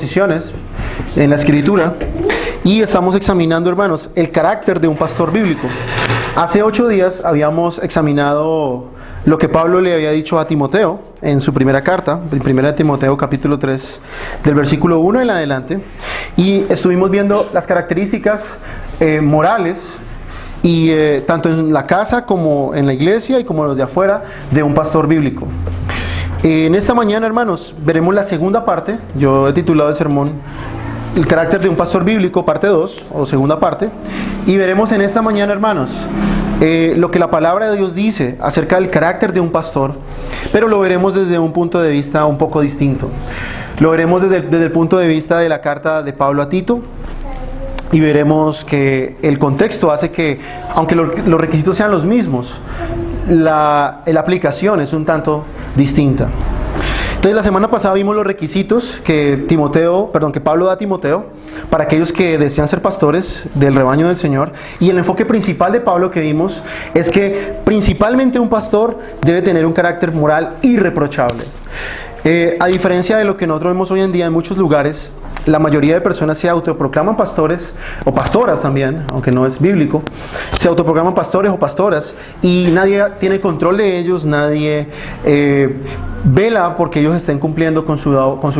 Posiciones en la escritura y estamos examinando, hermanos, el carácter de un pastor bíblico. Hace 8 días habíamos examinado lo que Pablo le había dicho a Timoteo en su primera carta, en 1 Timoteo capítulo 3, del versículo 1 en adelante, y estuvimos viendo las características morales y tanto en la casa como en la iglesia y como los de afuera de un pastor bíblico. En esta mañana, hermanos, veremos la segunda parte. Yo he titulado el sermón El carácter de un pastor bíblico, parte 2 o segunda parte, y veremos en esta mañana, hermanos, lo que la palabra de Dios dice acerca del carácter de un pastor, pero lo veremos desde un punto de vista un poco distinto. Lo veremos desde el punto de vista de la carta de Pablo a Tito, y veremos que el contexto hace que, aunque los requisitos sean los mismos, la aplicación es un tanto distinta. Entonces, la semana pasada vimos los requisitos que Pablo da a Timoteo para aquellos que desean ser pastores del rebaño del Señor, y el enfoque principal de Pablo que vimos es que principalmente un pastor debe tener un carácter moral irreprochable. A diferencia de lo que nosotros vemos hoy en día en muchos lugares, la mayoría de personas se autoproclaman pastores, o pastoras también, aunque no es bíblico, se autoproclaman pastores o pastoras, y nadie tiene control de ellos, nadie vela porque ellos estén cumpliendo con su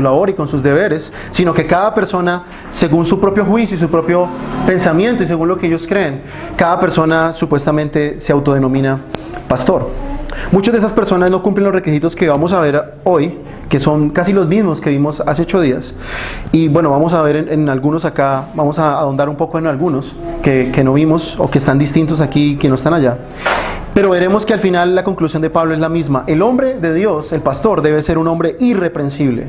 labor y con sus deberes, sino que cada persona, según su propio juicio y su propio pensamiento y según lo que ellos creen, cada persona supuestamente se autodenomina pastor. Muchas de esas personas no cumplen los requisitos que vamos a ver hoy, que son casi los mismos que vimos hace 8 días. Y bueno, vamos a ver en algunos acá, vamos a ahondar un poco en algunos que no vimos o que están distintos aquí, que no están allá. Pero veremos que al final la conclusión de Pablo es la misma. El hombre de Dios, el pastor, debe ser un hombre irreprensible.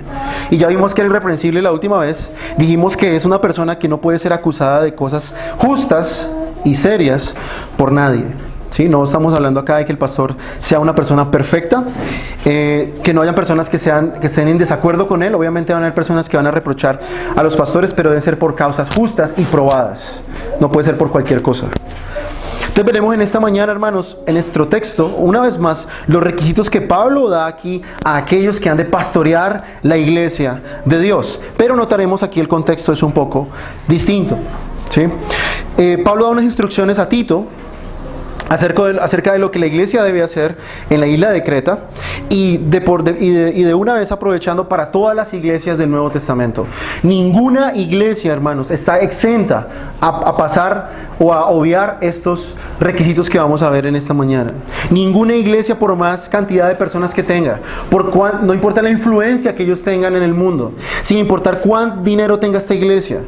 Y ya vimos que era irreprensible la última vez. Dijimos que es una persona que no puede ser acusada de cosas justas y serias por nadie. ¿Sí? No estamos hablando acá de que el pastor sea una persona perfecta, que no hayan personas que estén en desacuerdo con él. Obviamente van a haber personas que van a reprochar a los pastores, pero deben ser por causas justas y probadas. No puede ser por cualquier cosa. Entonces veremos en esta mañana, hermanos, en nuestro texto, una vez más, los requisitos que Pablo da aquí a aquellos que han de pastorear la iglesia de Dios. Pero notaremos aquí el contexto es un poco distinto, ¿sí? Pablo da unas instrucciones a Tito acerca de lo que la iglesia debe hacer en la isla de Creta, y de una vez aprovechando para todas las iglesias del Nuevo Testamento. Ninguna iglesia, hermanos, está exenta a pasar o a obviar estos requisitos que vamos a ver en esta mañana. Ninguna iglesia, por más cantidad de personas que tenga, no importa la influencia que ellos tengan en el mundo, sin importar cuánto dinero tenga esta iglesia,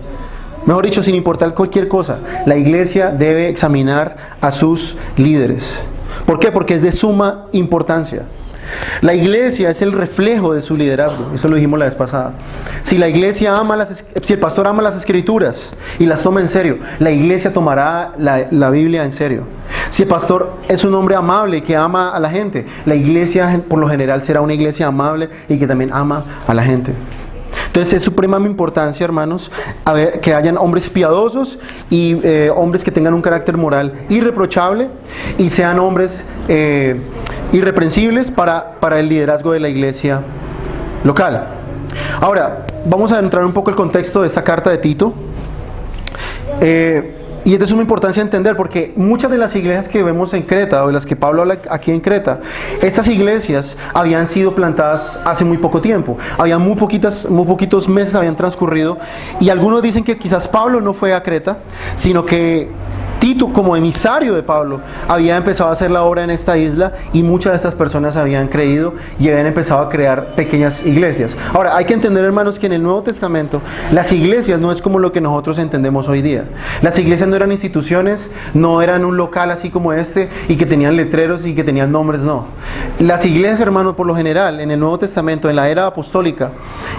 mejor dicho, sin importar cualquier cosa, la iglesia debe examinar a sus líderes. ¿Por qué? Porque es de suma importancia. La iglesia es el reflejo de su liderazgo. Eso lo dijimos la vez pasada. Si el pastor ama las escrituras y las toma en serio, la iglesia tomará la Biblia en serio. Si el pastor es un hombre amable que ama a la gente, la iglesia por lo general será una iglesia amable y que también ama a la gente. Entonces es suprema importancia, hermanos, que hayan hombres piadosos y hombres que tengan un carácter moral irreprochable y sean hombres irreprensibles para el liderazgo de la iglesia local. Ahora, vamos a entrar un poco en el contexto de esta carta de Tito. Y es de suma importancia entender, porque muchas de las iglesias que vemos en Creta, o de las que Pablo habla aquí en Creta, estas iglesias habían sido plantadas hace muy poco tiempo. Muy poquitos meses habían transcurrido, y algunos dicen que quizás Pablo no fue a Creta, sino que Tito, como emisario de Pablo, había empezado a hacer la obra en esta isla, y muchas de estas personas habían creído y habían empezado a crear pequeñas iglesias. Ahora, hay que entender, hermanos, que en el Nuevo Testamento las iglesias no es como lo que nosotros entendemos hoy día. Las iglesias no eran instituciones, no eran un local así como este y que tenían letreros y que tenían nombres, no. Las iglesias, hermanos, por lo general, en el Nuevo Testamento, en la era apostólica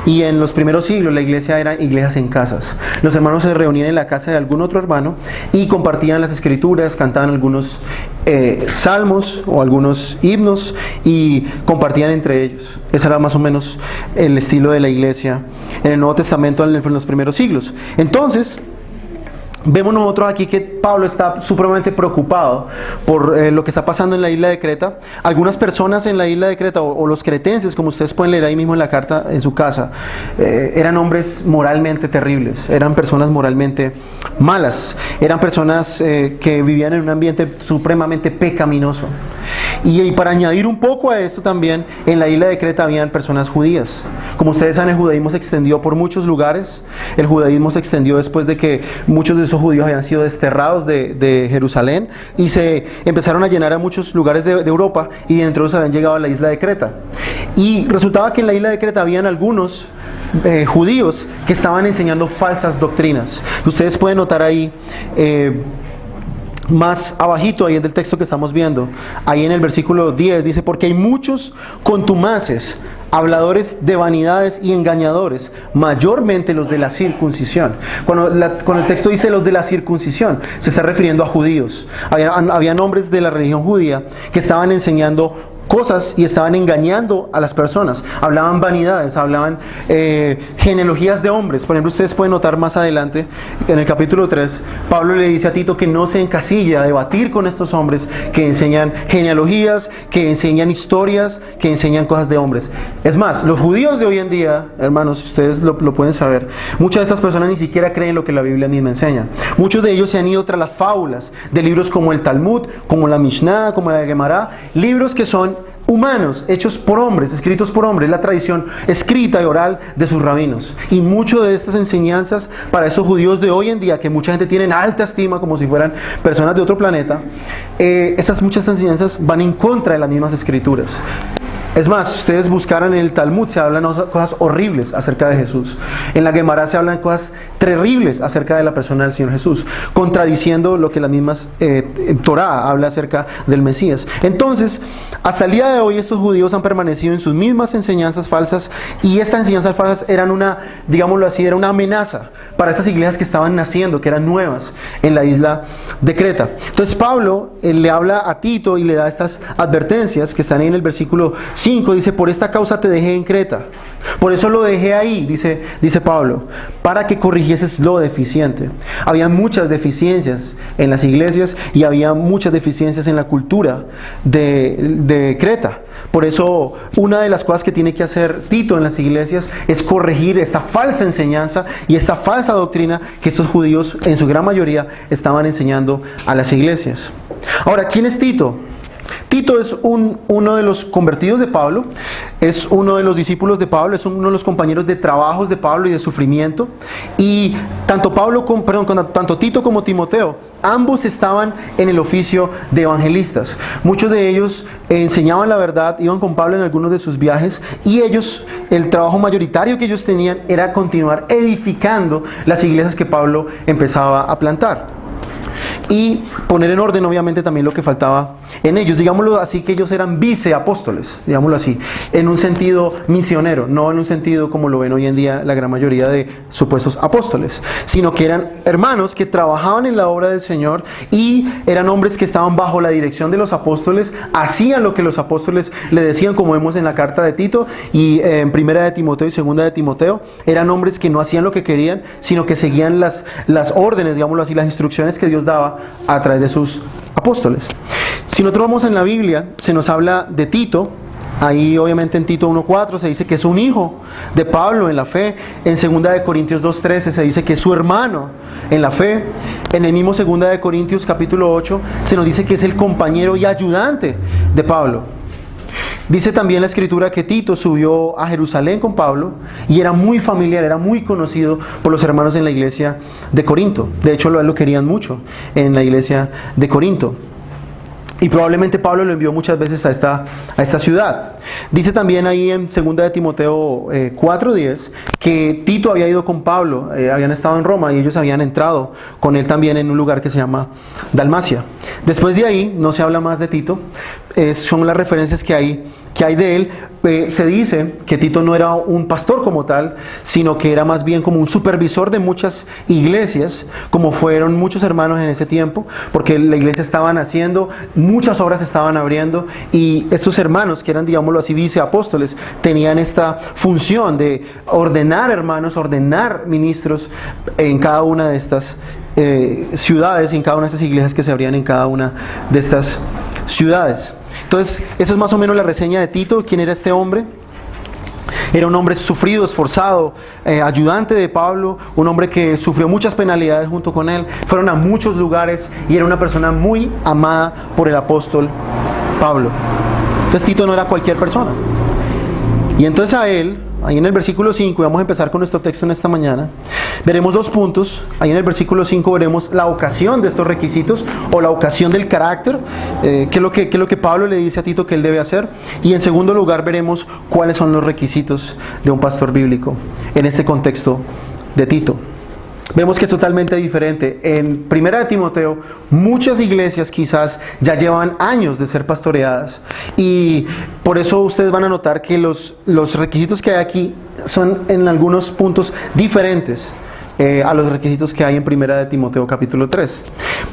y en los primeros siglos, la iglesia eran iglesias en casas. Los hermanos se reunían en la casa de algún otro hermano y compartían las escrituras, cantaban algunos salmos o algunos himnos y compartían entre ellos. Ese era más o menos el estilo de la iglesia en el Nuevo Testamento en los primeros siglos. Entonces, Vemos nosotros aquí que Pablo está supremamente preocupado por lo que está pasando en la isla de Creta. Algunas personas en la isla de Creta, o los cretenses, como ustedes pueden leer ahí mismo en la carta en su casa, eran hombres moralmente terribles, eran personas moralmente malas, eran personas que vivían en un ambiente supremamente pecaminoso. Y para añadir un poco a esto también, en la isla de Creta habían personas judías. Como ustedes saben, el judaísmo se extendió por muchos lugares. El judaísmo se extendió después de que muchos de esos judíos habían sido desterrados de Jerusalén y se empezaron a llenar a muchos lugares de Europa, y dentro de ellos habían llegado a la isla de Creta. Y resultaba que en la isla de Creta habían algunos judíos que estaban enseñando falsas doctrinas. Ustedes pueden notar ahí más abajito, ahí en el texto que estamos viendo, ahí en el versículo 10 dice: porque hay muchos contumaces, habladores de vanidades y engañadores, mayormente los de la circuncisión. Cuando el texto dice los de la circuncisión, se está refiriendo a judíos. Había hombres de la religión judía que estaban enseñando cosas y estaban engañando a las personas. Hablaban vanidades, hablaban genealogías de hombres. Por ejemplo, ustedes pueden notar más adelante en el capítulo 3, Pablo le dice a Tito que no se encasilla a debatir con estos hombres que enseñan genealogías, que enseñan historias, que enseñan cosas de hombres. Es más, los judíos de hoy en día, hermanos, ustedes lo pueden saber, muchas de estas personas ni siquiera creen lo que la Biblia misma enseña. Muchos de ellos se han ido tras las fábulas de libros como el Talmud, como la Mishnah, como la Gemara, libros que son humanos, hechos por hombres, escritos por hombres, la tradición escrita y oral de sus rabinos. Y mucho de estas enseñanzas para esos judíos de hoy en día, que mucha gente tiene en alta estima como si fueran personas de otro planeta, muchas enseñanzas van en contra de las mismas escrituras. Es más, si ustedes buscaran en el Talmud, se hablan cosas horribles acerca de Jesús. En la Gemara se hablan cosas terribles acerca de la persona del Señor Jesús, contradiciendo lo que las mismas Torá habla acerca del Mesías. Entonces, hasta el día de hoy estos judíos han permanecido en sus mismas enseñanzas falsas, y estas enseñanzas falsas eran digámoslo así, era una amenaza para estas iglesias que estaban naciendo, que eran nuevas en la isla de Creta. Entonces Pablo le habla a Tito y le da estas advertencias que están ahí en el versículo 5, dice: por esta causa te dejé en Creta, por eso lo dejé ahí, dice Pablo, para que corrigieses lo deficiente. Había muchas deficiencias en las iglesias y había muchas deficiencias en la cultura de Creta. Por eso una de las cosas que tiene que hacer Tito en las iglesias es corregir esta falsa enseñanza y esta falsa doctrina que estos judíos en su gran mayoría estaban enseñando a las iglesias. Ahora, ¿quién es Tito? Tito es uno de los convertidos de Pablo, es uno de los discípulos de Pablo, es uno de los compañeros de trabajos de Pablo y de sufrimiento. Y tanto Tito como Timoteo, ambos estaban en el oficio de evangelistas. Muchos de ellos enseñaban la verdad, iban con Pablo en algunos de sus viajes, y ellos, el trabajo mayoritario que ellos tenían era continuar edificando las iglesias que Pablo empezaba a plantar. Y poner en orden, obviamente, también lo que faltaba en ellos. Digámoslo así, que ellos eran viceapóstoles, digámoslo así, en un sentido misionero, no en un sentido como lo ven hoy en día la gran mayoría de supuestos apóstoles, sino que eran hermanos que trabajaban en la obra del Señor, y eran hombres que estaban bajo la dirección de los apóstoles, hacían lo que los apóstoles le decían, como vemos en la carta de Tito y en primera de Timoteo y segunda de Timoteo. Eran hombres que no hacían lo que querían, sino que seguían las órdenes, digámoslo así, las instrucciones que Dios daba a través de sus apóstoles. Si nosotros vamos en la Biblia, se nos habla de Tito. Ahí obviamente en Tito 1.4 se dice que es un hijo de Pablo en la fe. En 2 de Corintios 2.13 se dice que es su hermano en la fe. En el mismo 2 de Corintios capítulo 8 se nos dice que es el compañero y ayudante de Pablo. Dice también la escritura que Tito subió a Jerusalén con Pablo y era muy familiar, era muy conocido por los hermanos en la iglesia de Corinto. De hecho, lo querían mucho en la iglesia de Corinto. Y probablemente Pablo lo envió muchas veces a esta ciudad. Dice también ahí en 2 de Timoteo 4.10 que Tito había ido con Pablo, habían estado en Roma y ellos habían entrado con él también en un lugar que se llama Dalmacia. Después de ahí no se habla más de Tito, son las referencias que hay que hay de él, se dice que Tito no era un pastor como tal, sino que era más bien como un supervisor de muchas iglesias, como fueron muchos hermanos en ese tiempo, porque la iglesia estaba naciendo, muchas obras se estaban abriendo, y estos hermanos, que eran, digámoslo así, viceapóstoles, tenían esta función de ordenar hermanos, ordenar ministros en cada una de estas ciudades, en cada una de estas iglesias que se abrían en cada una de estas ciudades. Entonces, eso es más o menos la reseña de Tito. ¿Quién era este hombre? Era un hombre sufrido, esforzado, ayudante de Pablo, un hombre que sufrió muchas penalidades junto con él, fueron a muchos lugares y era una persona muy amada por el apóstol Pablo. Entonces Tito no era cualquier persona. Y entonces a él, ahí en el versículo 5, y vamos a empezar con nuestro texto en esta mañana, veremos 2 puntos. Ahí en el versículo 5 veremos la ocasión de estos requisitos, o la ocasión del carácter, qué es lo que Pablo le dice a Tito que él debe hacer. Y en segundo lugar veremos cuáles son los requisitos de un pastor bíblico en este contexto de Tito. Vemos que es totalmente diferente. En 1 de Timoteo, muchas iglesias quizás ya llevan años de ser pastoreadas, y por eso ustedes van a notar que los requisitos que hay aquí son en algunos puntos diferentes a los requisitos que hay en 1 de Timoteo capítulo 3.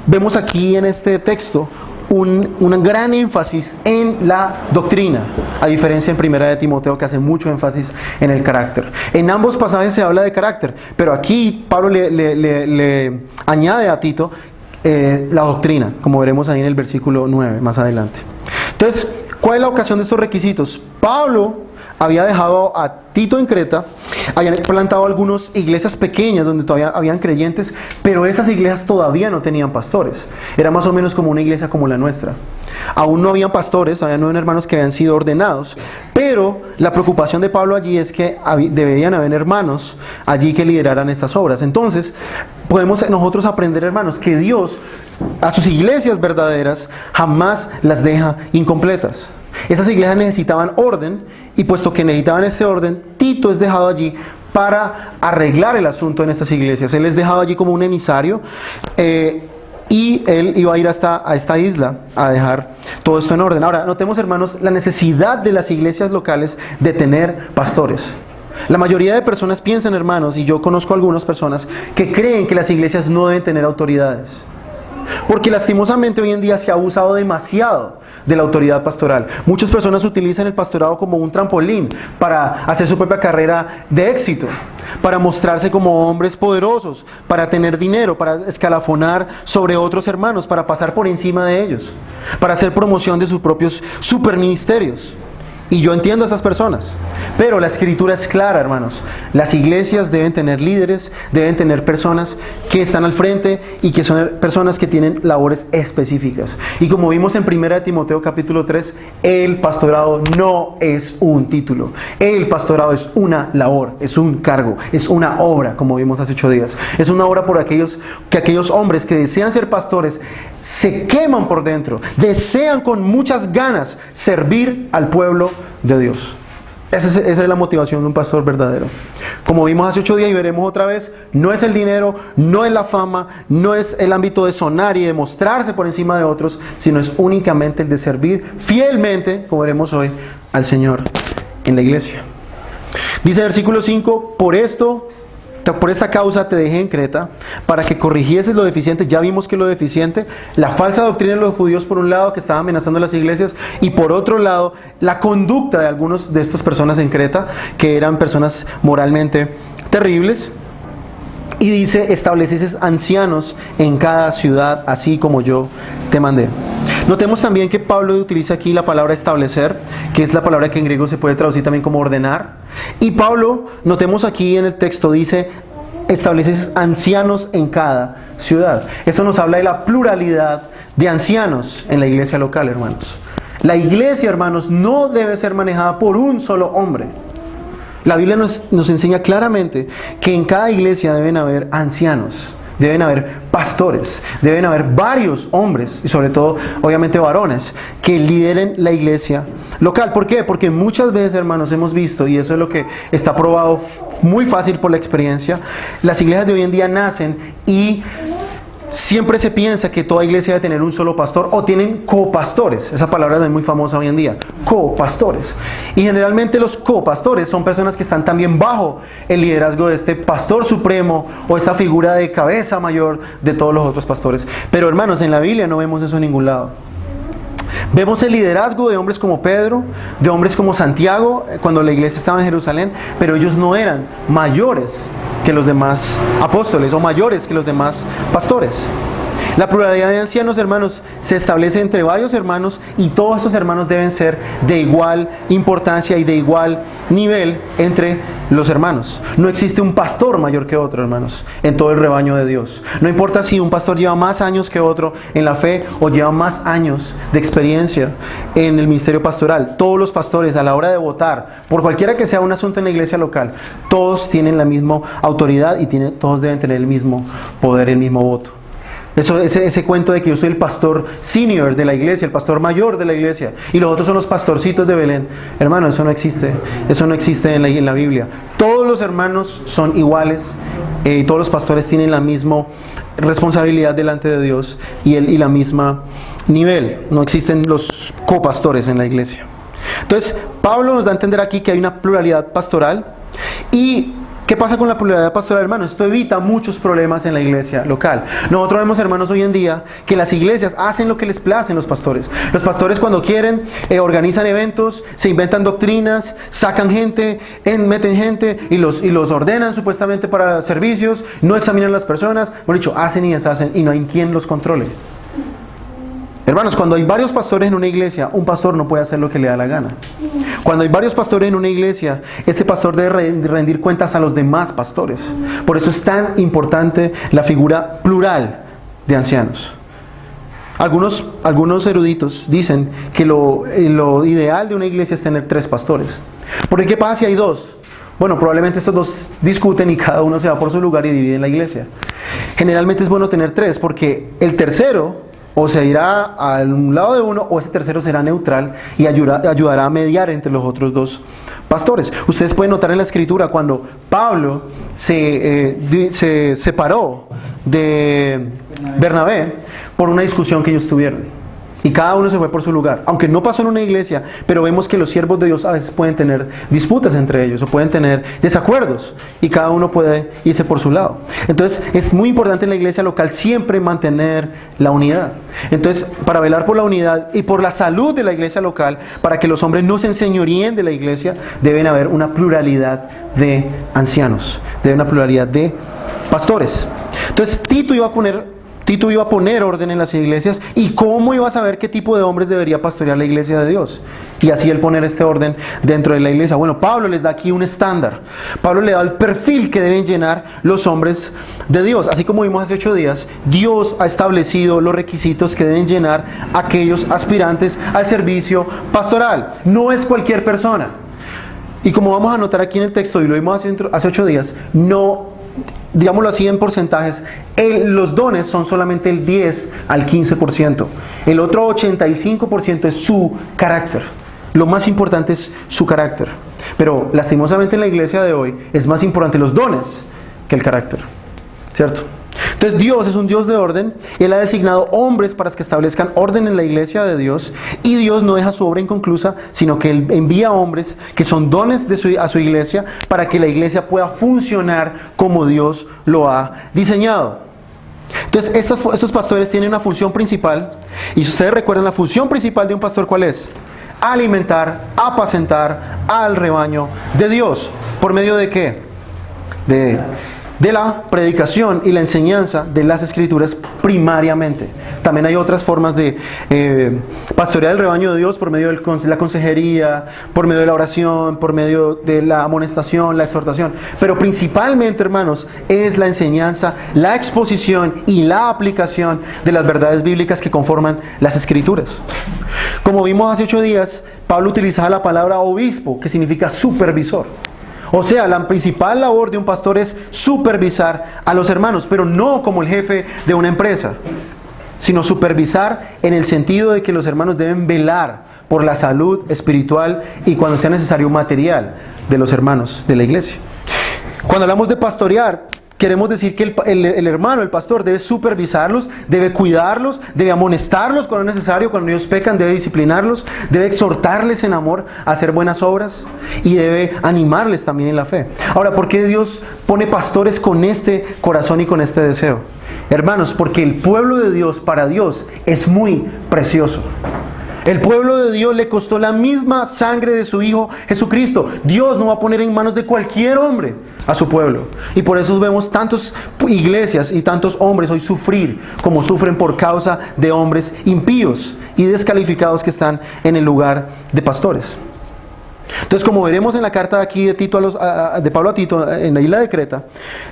Vemos aquí en este texto un gran énfasis en la doctrina, a diferencia en 1 de Timoteo, que hace mucho énfasis en el carácter. En ambos pasajes se habla de carácter, pero aquí Pablo le añade a Tito la doctrina, como veremos ahí en el versículo 9 más adelante. Entonces, ¿cuál es la ocasión de estos requisitos? Pablo había dejado a Tito en Creta, habían plantado algunas iglesias pequeñas donde todavía habían creyentes, pero esas iglesias todavía no tenían pastores. Era más o menos como una iglesia como la nuestra. Aún no habían pastores, había 9 hermanos que habían sido ordenados, pero la preocupación de Pablo allí es que deberían haber hermanos allí que lideraran estas obras. Entonces, podemos nosotros aprender, hermanos, que Dios a sus iglesias verdaderas jamás las deja incompletas. Esas iglesias necesitaban orden, y puesto que necesitaban ese orden, Tito es dejado allí para arreglar el asunto en estas iglesias. Él es dejado allí como un emisario, y él iba a ir a esta isla a dejar todo esto en orden. Ahora, notemos, hermanos, la necesidad de las iglesias locales de tener pastores. La mayoría de personas piensan, hermanos, y yo conozco algunas personas que creen que las iglesias no deben tener autoridades, porque lastimosamente hoy en día se ha abusado demasiado de la autoridad pastoral. Muchas personas utilizan el pastorado como un trampolín para hacer su propia carrera de éxito, para mostrarse como hombres poderosos, para tener dinero, para escalafonar sobre otros hermanos, para pasar por encima de ellos, para hacer promoción de sus propios superministerios. Y yo entiendo a esas personas, pero la escritura es clara, hermanos. Las iglesias deben tener líderes, deben tener personas que están al frente y que son personas que tienen labores específicas. Y como vimos en 1 de Timoteo capítulo 3, el pastorado no es un título. El pastorado es una labor, es un cargo, es una obra, como vimos hace 8 días. Es una obra por aquellos hombres que desean ser pastores se queman por dentro, desean con muchas ganas servir al pueblo de Dios. Esa es la motivación de un pastor verdadero. Como vimos hace 8 días y veremos otra vez, no es el dinero, no es la fama, no es el ámbito de sonar y de mostrarse por encima de otros, sino es únicamente el de servir fielmente, como veremos hoy, al Señor en la iglesia. Dice el versículo 5, por esta causa te dejé en Creta, para que corrigieses lo deficiente. Ya vimos que lo deficiente, la falsa doctrina de los judíos por un lado, que estaba amenazando las iglesias, y por otro lado, la conducta de algunos de estas personas en Creta, que eran personas moralmente terribles. Y dice, estableces ancianos en cada ciudad, así como yo te mandé. Notemos también que Pablo utiliza aquí la palabra establecer, que es la palabra que en griego se puede traducir también como ordenar. Y Pablo, notemos aquí en el texto, dice, estableces ancianos en cada ciudad. Eso nos habla de la pluralidad de ancianos en la iglesia local, hermanos. La iglesia, hermanos, no debe ser manejada por un solo hombre. La Biblia nos enseña claramente que en cada iglesia deben haber ancianos, deben haber pastores, deben haber varios hombres y sobre todo, obviamente, varones que lideren la iglesia local. ¿Por qué? Porque muchas veces, hermanos, hemos visto, y eso es lo que está probado muy fácil por la experiencia, las iglesias de hoy en día nacen y siempre se piensa que toda iglesia debe tener un solo pastor o tienen copastores. Esa palabra es muy famosa hoy en día, copastores. Y generalmente los copastores son personas que están también bajo el liderazgo de este pastor supremo o esta figura de cabeza mayor de todos los otros pastores. Pero hermanos, en la Biblia no vemos eso en ningún lado. Vemos el liderazgo de hombres como Pedro, de hombres como Santiago, cuando la iglesia estaba en Jerusalén, pero ellos no eran mayores que los demás apóstoles o mayores que los demás pastores. La pluralidad de ancianos, hermanos, se establece entre varios hermanos y todos estos hermanos deben ser de igual importancia y de igual nivel entre los hermanos. No existe un pastor mayor que otro, hermanos, en todo el rebaño de Dios. No importa si un pastor lleva más años que otro en la fe o lleva más años de experiencia en el ministerio pastoral. Todos los pastores, a la hora de votar, por cualquiera que sea un asunto en la iglesia local, todos tienen la misma autoridad y todos deben tener el mismo poder, el mismo voto. Ese cuento de que yo soy el pastor senior de la iglesia, el pastor mayor de la iglesia, y los otros son los pastorcitos de Belén. Hermano, eso no existe. Eso no existe en la Biblia. Todos los hermanos son iguales, y todos los pastores tienen la misma responsabilidad delante de Dios y la misma nivel. No existen los copastores en la iglesia. Entonces, Pablo nos da a entender aquí que hay una pluralidad pastoral. ¿Y qué pasa con la pluralidad pastoral, hermanos? Esto evita muchos problemas en la iglesia local. Nosotros vemos, hermanos, hoy en día que las iglesias hacen lo que les place a los pastores. Los pastores, cuando quieren, organizan eventos, se inventan doctrinas, sacan gente, meten gente y los ordenan supuestamente para servicios, no examinan a las personas, bueno, dicho, hacen y deshacen y no hay quien los controle. Hermanos, cuando hay varios pastores en una iglesia, un pastor no puede hacer lo que le da la gana. Cuando hay varios pastores en una iglesia, este pastor debe rendir cuentas a los demás pastores. Por eso es tan importante la figura plural de ancianos. Algunos eruditos dicen que lo ideal de una iglesia es tener 3 pastores. Porque ¿qué pasa si hay 2? Bueno, probablemente estos 2 discuten y cada uno se va por su lugar y divide la iglesia. Generalmente es bueno tener 3 porque el tercero o se irá a un lado de uno o ese tercero será neutral y ayudará a mediar entre los otros 2 pastores. Ustedes pueden notar en la escritura cuando Pablo se separó de Bernabé por una discusión que ellos tuvieron. Y cada uno se fue por su lugar. Aunque no pasó en una iglesia, pero vemos que los siervos de Dios a veces pueden tener disputas entre ellos o pueden tener desacuerdos y cada uno puede irse por su lado. Entonces es muy importante en la iglesia local siempre mantener la unidad. Entonces, para velar por la unidad y por la salud de la iglesia local, para que los hombres no se enseñoreen de la iglesia, deben haber una pluralidad de ancianos, debe haber una pluralidad de pastores. Entonces Tito iba a poner orden en las iglesias y cómo iba a saber qué tipo de hombres debería pastorear la iglesia de Dios. Y así él poner este orden dentro de la iglesia. Bueno, Pablo les da aquí un estándar. Pablo le da el perfil que deben llenar los hombres de Dios. Así como vimos hace 8 días, Dios ha establecido los requisitos que deben llenar aquellos aspirantes al servicio pastoral. No es cualquier persona. Y como vamos a notar aquí en el texto, y lo vimos hace 8 días, digámoslo así en porcentajes, los dones son solamente el 10 al 15%. El otro 85% es su carácter. Lo más importante es su carácter. Pero lastimosamente en la iglesia de hoy es más importante los dones que el carácter. ¿Cierto? Entonces Dios es un Dios de orden. Él ha designado hombres para que establezcan orden en la iglesia de Dios. Y Dios no deja su obra inconclusa, sino que Él envía hombres que son dones a su iglesia para que la iglesia pueda funcionar como Dios lo ha diseñado. Entonces estos pastores tienen una función principal. Y si ustedes recuerdan, la función principal de un pastor, ¿cuál es? Alimentar, apacentar al rebaño de Dios. ¿Por medio de qué? De la predicación y la enseñanza de las Escrituras primariamente. También hay otras formas de pastorear el rebaño de Dios por medio de la consejería, por medio de la oración, por medio de la amonestación, la exhortación. Pero principalmente, hermanos, es la enseñanza, la exposición y la aplicación de las verdades bíblicas que conforman las Escrituras. Como vimos hace 8 días, Pablo utilizaba la palabra obispo, que significa supervisor. O sea, la principal labor de un pastor es supervisar a los hermanos, pero no como el jefe de una empresa, sino supervisar en el sentido de que los hermanos deben velar por la salud espiritual y, cuando sea necesario, material de los hermanos de la iglesia. Cuando hablamos de pastorear, queremos decir que el hermano, el pastor, debe supervisarlos, debe cuidarlos, debe amonestarlos cuando es necesario, cuando ellos pecan, debe disciplinarlos, debe exhortarles en amor a hacer buenas obras y debe animarles también en la fe. Ahora, ¿por qué Dios pone pastores con este corazón y con este deseo? Hermanos, porque el pueblo de Dios para Dios es muy precioso. El pueblo de Dios le costó la misma sangre de su Hijo Jesucristo. Dios no va a poner en manos de cualquier hombre a su pueblo. Y por eso vemos tantas iglesias y tantos hombres hoy sufrir como sufren por causa de hombres impíos y descalificados que están en el lugar de pastores. Entonces, como veremos en la carta de aquí de Pablo a Tito en la isla de Creta,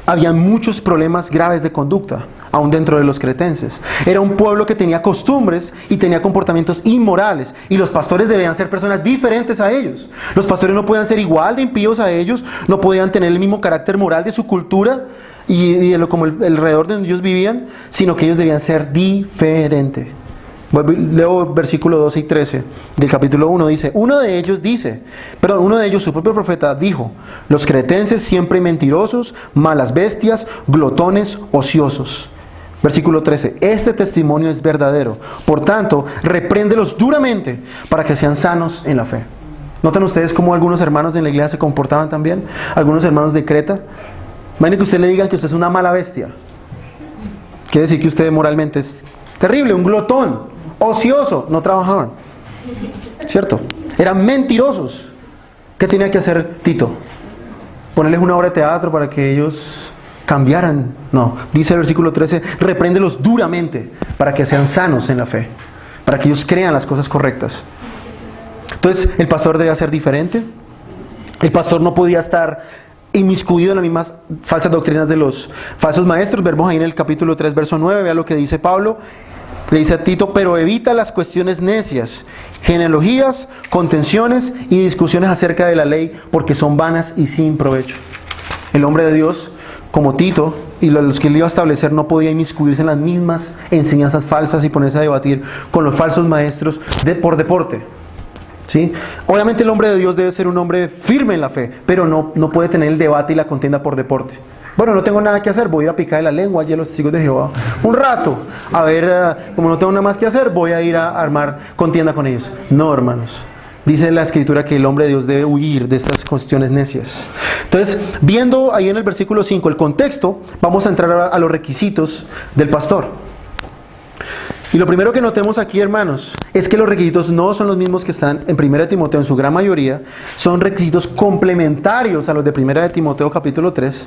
había muchos problemas graves de conducta, aún dentro de los cretenses. Era un pueblo que tenía costumbres y tenía comportamientos inmorales, y los pastores debían ser personas diferentes a ellos. Los pastores no podían ser igual de impíos a ellos, no podían tener el mismo carácter moral de su cultura y de como el alrededor de donde ellos vivían, sino que ellos debían ser diferentes. Leo versículo 12 y 13 del capítulo 1, dice, uno de ellos, su propio profeta, dijo, los cretenses siempre mentirosos, malas bestias, glotones, ociosos. Versículo 13, este testimonio es verdadero, por tanto, repréndelos duramente para que sean sanos en la fe. ¿Notan ustedes cómo algunos hermanos en la iglesia se comportaban también? Algunos hermanos de Creta. Imaginen que usted le digan que usted es una mala bestia. Quiere decir que usted moralmente es terrible, un glotón. Ocioso, no trabajaban, ¿cierto? Eran mentirosos. ¿Qué tenía que hacer Tito? ¿Ponerles una obra de teatro para que ellos cambiaran? No, dice el versículo 13, repréndelos duramente para que sean sanos en la fe, para que ellos crean las cosas correctas. Entonces, el pastor debía ser diferente. El pastor no podía estar inmiscuido en las mismas falsas doctrinas de los falsos maestros. Vemos ahí en el capítulo 3, verso 9, vea lo que dice Pablo. Le dice a Tito, pero evita las cuestiones necias, genealogías, contenciones y discusiones acerca de la ley, porque son vanas y sin provecho. El hombre de Dios, como Tito, y los que él iba a establecer, no podía inmiscuirse en las mismas enseñanzas falsas y ponerse a debatir con los falsos maestros por deporte. ¿Sí? Obviamente el hombre de Dios debe ser un hombre firme en la fe, pero no puede tener el debate y la contienda por deporte. Bueno, no tengo nada que hacer, voy a ir a picar la lengua allí a los testigos de Jehová un rato. A ver, como no tengo nada más que hacer, voy a ir a armar contienda con ellos. No, hermanos. Dice la Escritura que el hombre de Dios debe huir de estas cuestiones necias. Entonces, viendo ahí en el versículo 5 el contexto, vamos a entrar a los requisitos del pastor. Y lo primero que notemos aquí, hermanos, es que los requisitos no son los mismos que están en 1 Timoteo en su gran mayoría, son requisitos complementarios a los de 1 Timoteo capítulo 3.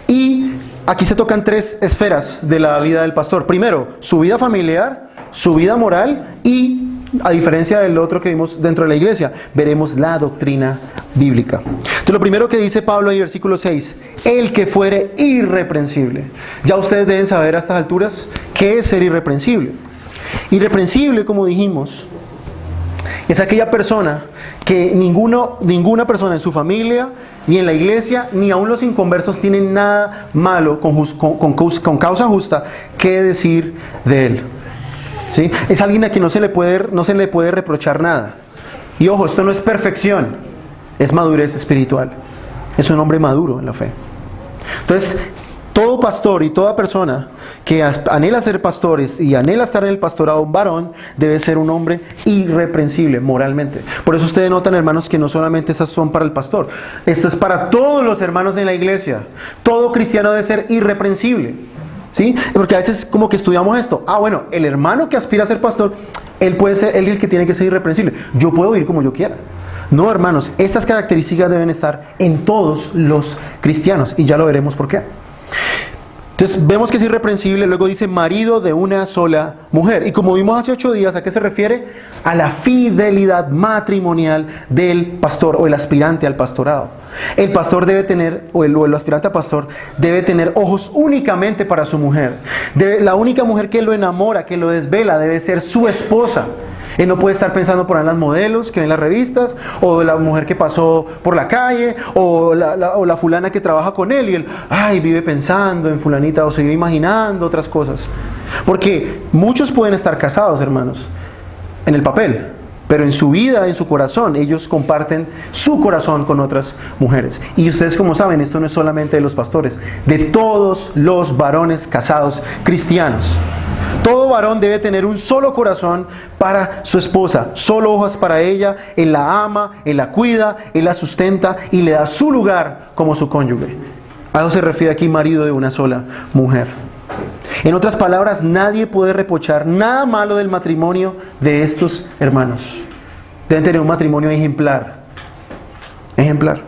Y aquí se tocan tres esferas de la vida del pastor. Primero, su vida familiar, su vida moral y, a diferencia del otro que vimos dentro de la iglesia, veremos la doctrina bíblica. Entonces, lo primero que dice Pablo en versículo 6, el que fuere irreprensible. Ya ustedes deben saber a estas alturas qué es ser irreprensible. Irreprensible, como dijimos, es aquella persona que ninguna persona en su familia, ni en la iglesia, ni aun los inconversos tienen nada malo con causa justa que decir de él. ¿Sí? Es alguien a quien no se le puede reprochar nada. Y ojo, esto no es perfección, es madurez espiritual. Es un hombre maduro en la fe. Entonces, todo pastor y toda persona que anhela ser pastores y anhela estar en el pastorado, un varón, debe ser un hombre irreprensible moralmente. Por eso ustedes notan, hermanos, que no solamente esas son para el pastor. Esto es para todos los hermanos en la iglesia. Todo cristiano debe ser irreprensible. ¿Sí? Porque a veces como que estudiamos esto. Bueno, el hermano que aspira a ser pastor, él puede ser el que tiene que ser irreprensible. Yo puedo ir como yo quiera. No, hermanos, estas características deben estar en todos los cristianos. Y ya lo veremos por qué. Entonces vemos que es irreprensible, luego dice marido de una sola mujer. Y como vimos hace 8 días, ¿a qué se refiere? A la fidelidad matrimonial del pastor o el aspirante al pastorado. El pastor debe tener, o el aspirante a pastor, debe tener ojos únicamente para su mujer. La única mujer que lo enamora, que lo desvela, debe ser su esposa. Él no puede estar pensando por ahí en las modelos que ven las revistas, o la mujer que pasó por la calle, o la fulana que trabaja con él, y él, vive pensando en fulanita, o se vive imaginando otras cosas. Porque muchos pueden estar casados, hermanos, en el papel, Pero en su vida, en su corazón, ellos comparten su corazón con otras mujeres. Y ustedes, como saben, esto no es solamente de los pastores, de todos los varones casados cristianos. Todo varón debe tener un solo corazón para su esposa, solo ojos para ella. Él la ama, él la cuida, él la sustenta y le da su lugar como su cónyuge. A eso se refiere aquí marido de una sola mujer. En otras palabras, nadie puede reprochar nada malo del matrimonio de estos hermanos. Deben tener un matrimonio ejemplar. Ejemplar.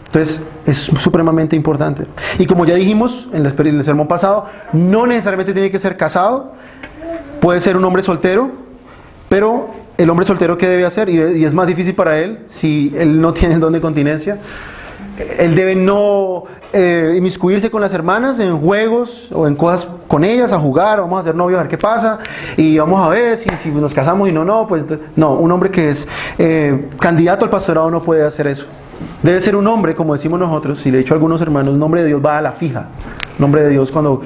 Entonces, es supremamente importante. Y como ya dijimos en el sermón pasado, no necesariamente tiene que ser casado. Puede ser un hombre soltero, pero el hombre soltero, ¿qué debe hacer? Y es más difícil para él si él no tiene el don de continencia. Él debe no inmiscuirse con las hermanas en juegos o en cosas con ellas, a jugar, vamos a ser novios a ver qué pasa, y vamos a ver si nos casamos y no, pues no, un hombre que es candidato al pastorado no puede hacer eso. Debe ser un hombre, como decimos nosotros, y le he dicho a algunos hermanos, el nombre de Dios va a la fija. El nombre de Dios, cuando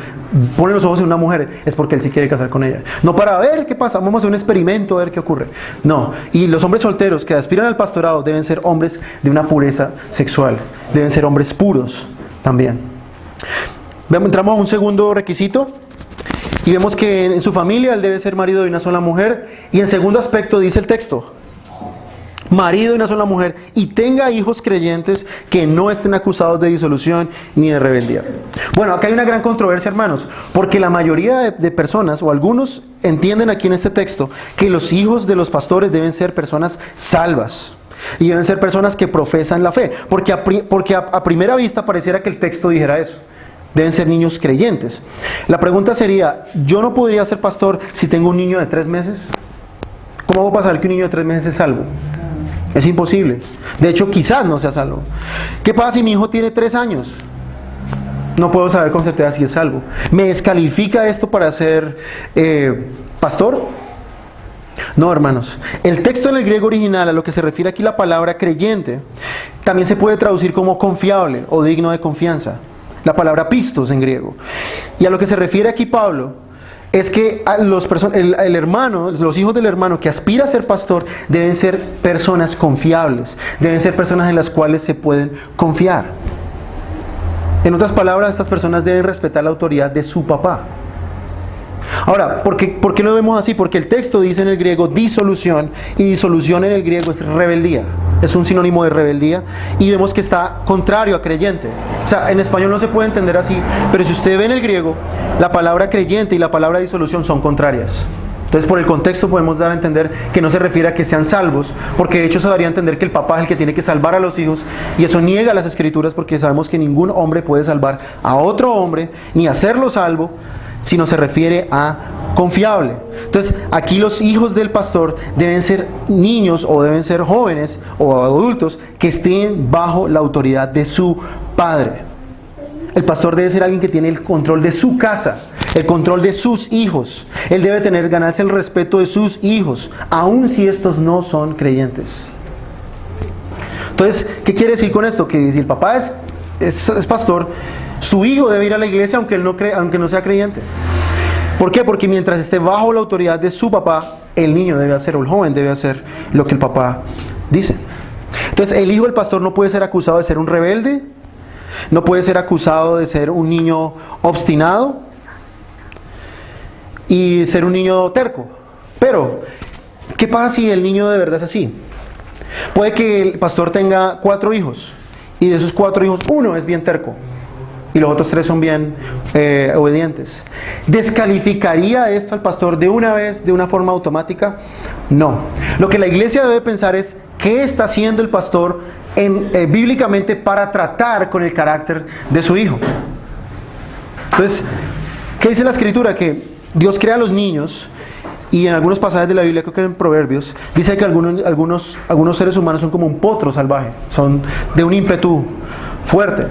pone los ojos en una mujer, es porque Él sí quiere casar con ella. No para ver qué pasa, vamos a hacer un experimento, a ver qué ocurre. No, y los hombres solteros que aspiran al pastorado deben ser hombres de una pureza sexual. Deben ser hombres puros también. Entramos a un segundo requisito, y vemos que en su familia Él debe ser marido de una sola mujer. Y en segundo aspecto dice el texto, marido de una sola mujer, y tenga hijos creyentes que no estén acusados de disolución ni de rebeldía. Bueno, acá hay una gran controversia, hermanos, porque la mayoría de personas, o algunos, entienden aquí en este texto que los hijos de los pastores deben ser personas salvas. Y deben ser personas que profesan la fe. Porque a primera vista pareciera que el texto dijera eso. Deben ser niños creyentes. La pregunta sería, ¿yo no podría ser pastor si tengo un niño de 3 meses? ¿Cómo va a pasar que un niño de 3 meses es salvo? Es imposible. De hecho, quizás no sea salvo. ¿Qué pasa si mi hijo tiene 3 años? No puedo saber con certeza si es salvo. ¿Me descalifica esto para ser pastor? No, hermanos. El texto en el griego original, a lo que se refiere aquí la palabra creyente, también se puede traducir como confiable o digno de confianza. La palabra pistos en griego. Y a lo que se refiere aquí Pablo, es que el hermano, los hijos del hermano que aspira a ser pastor deben ser personas confiables, deben ser personas en las cuales se pueden confiar. En otras palabras, estas personas deben respetar la autoridad de su papá. Ahora, ¿por qué lo vemos así? Porque el texto dice en el griego disolución, y disolución en el griego es rebeldía. Es un sinónimo de rebeldía, y vemos que está contrario a creyente. O sea, en español no se puede entender así, pero si usted ve en el griego, la palabra creyente y la palabra disolución son contrarias. Entonces, por el contexto podemos dar a entender que no se refiere a que sean salvos, porque de hecho eso daría a entender que el papá es el que tiene que salvar a los hijos, y eso niega las escrituras, porque sabemos que ningún hombre puede salvar a otro hombre, ni hacerlo salvo, sino se refiere a confiable. Entonces, aquí los hijos del pastor deben ser niños o deben ser jóvenes o adultos que estén bajo la autoridad de su padre. El pastor debe ser alguien que tiene el control de su casa, el control de sus hijos. Él debe ganarse el respeto de sus hijos, aun si estos no son creyentes. Entonces, ¿qué quiere decir con esto? Que si el papá es pastor, su hijo debe ir a la iglesia aunque no sea creyente. ¿Por qué? Porque mientras esté bajo la autoridad de su papá, el niño debe hacer, o el joven debe hacer lo que el papá dice. Entonces, el hijo del pastor no puede ser acusado de ser un rebelde, no puede ser acusado de ser un niño obstinado y ser un niño terco. Pero, ¿qué pasa si el niño de verdad es así? Puede que el pastor tenga 4 hijos, y de esos 4 hijos, uno es bien terco y los otros 3 son bien obedientes. ¿Descalificaría esto al pastor de una vez, de una forma automática? No. Lo que la iglesia debe pensar es, ¿qué está haciendo el pastor bíblicamente para tratar con el carácter de su hijo? Entonces, ¿qué dice la escritura? Que Dios crea a los niños, y en algunos pasajes de la Biblia, creo que en Proverbios, dice que algunos seres humanos son como un potro salvaje, son de un ímpetu fuerte.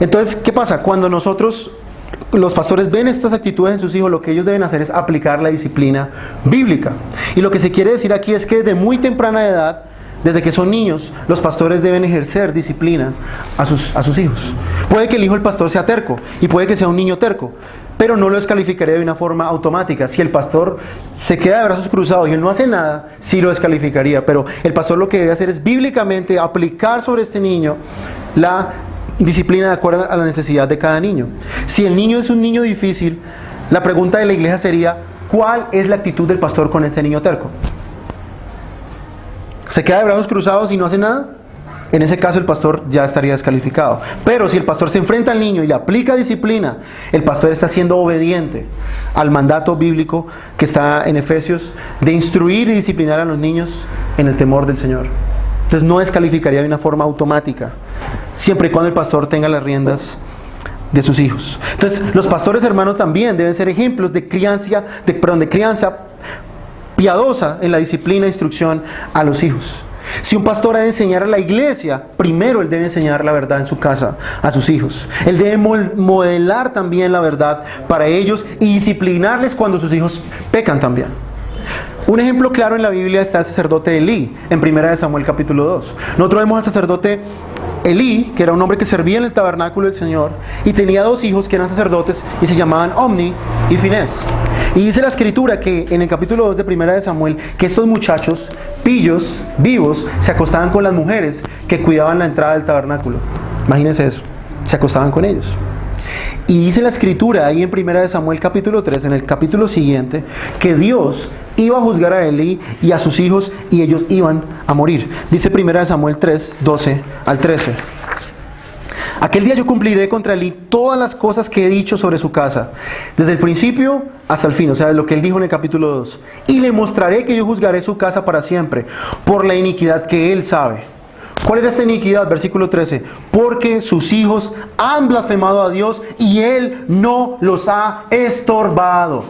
Entonces, ¿qué pasa? Cuando los pastores ven estas actitudes en sus hijos, lo que ellos deben hacer es aplicar la disciplina bíblica. Y lo que se quiere decir aquí es que desde muy temprana edad, desde que son niños, los pastores deben ejercer disciplina a sus hijos. Puede que el hijo del pastor sea terco, y puede que sea un niño terco, pero no lo descalificaría de una forma automática. Si el pastor se queda de brazos cruzados y él no hace nada, sí lo descalificaría, pero el pastor lo que debe hacer es bíblicamente aplicar sobre este niño la disciplina de acuerdo a la necesidad de cada niño. Si el niño es un niño difícil, la pregunta de la iglesia sería: ¿cuál es la actitud del pastor con este niño terco? ¿Se queda de brazos cruzados y no hace nada? En ese caso el pastor ya estaría descalificado. Pero si el pastor se enfrenta al niño y le aplica disciplina, el pastor está siendo obediente al mandato bíblico que está en Efesios de instruir y disciplinar a los niños en el temor del Señor. Entonces no descalificaría de una forma automática, siempre y cuando el pastor tenga las riendas de sus hijos. Entonces los pastores, hermanos, también deben ser ejemplos de crianza piadosa en la disciplina e instrucción a los hijos. Si un pastor ha de enseñar a la iglesia, primero él debe enseñar la verdad en su casa a sus hijos. Él debe modelar también la verdad para ellos y disciplinarles cuando sus hijos pecan también. Un ejemplo claro en la Biblia está el sacerdote Elí, en 1 Samuel capítulo 2. Nosotros vemos al sacerdote Elí, que era un hombre que servía en el tabernáculo del Señor, y tenía 2 hijos que eran sacerdotes y se llamaban Omni y Finés. Y dice la escritura que en el capítulo 2 de 1 Samuel, que estos muchachos pillos, vivos, se acostaban con las mujeres que cuidaban la entrada del tabernáculo. Imagínense eso, se acostaban con ellos. Y dice la escritura ahí en 1 Samuel capítulo 3, en el capítulo siguiente, que Dios iba a juzgar a Elí y a sus hijos y ellos iban a morir. Dice 1 Samuel 3, 12 al 13. Aquel día yo cumpliré contra Elí todas las cosas que he dicho sobre su casa, desde el principio hasta el fin, o sea, lo que él dijo en el capítulo 2. Y le mostraré que yo juzgaré su casa para siempre, por la iniquidad que él sabe. ¿Cuál era esta iniquidad? Versículo 13. Porque sus hijos han blasfemado a Dios y él no los ha estorbado.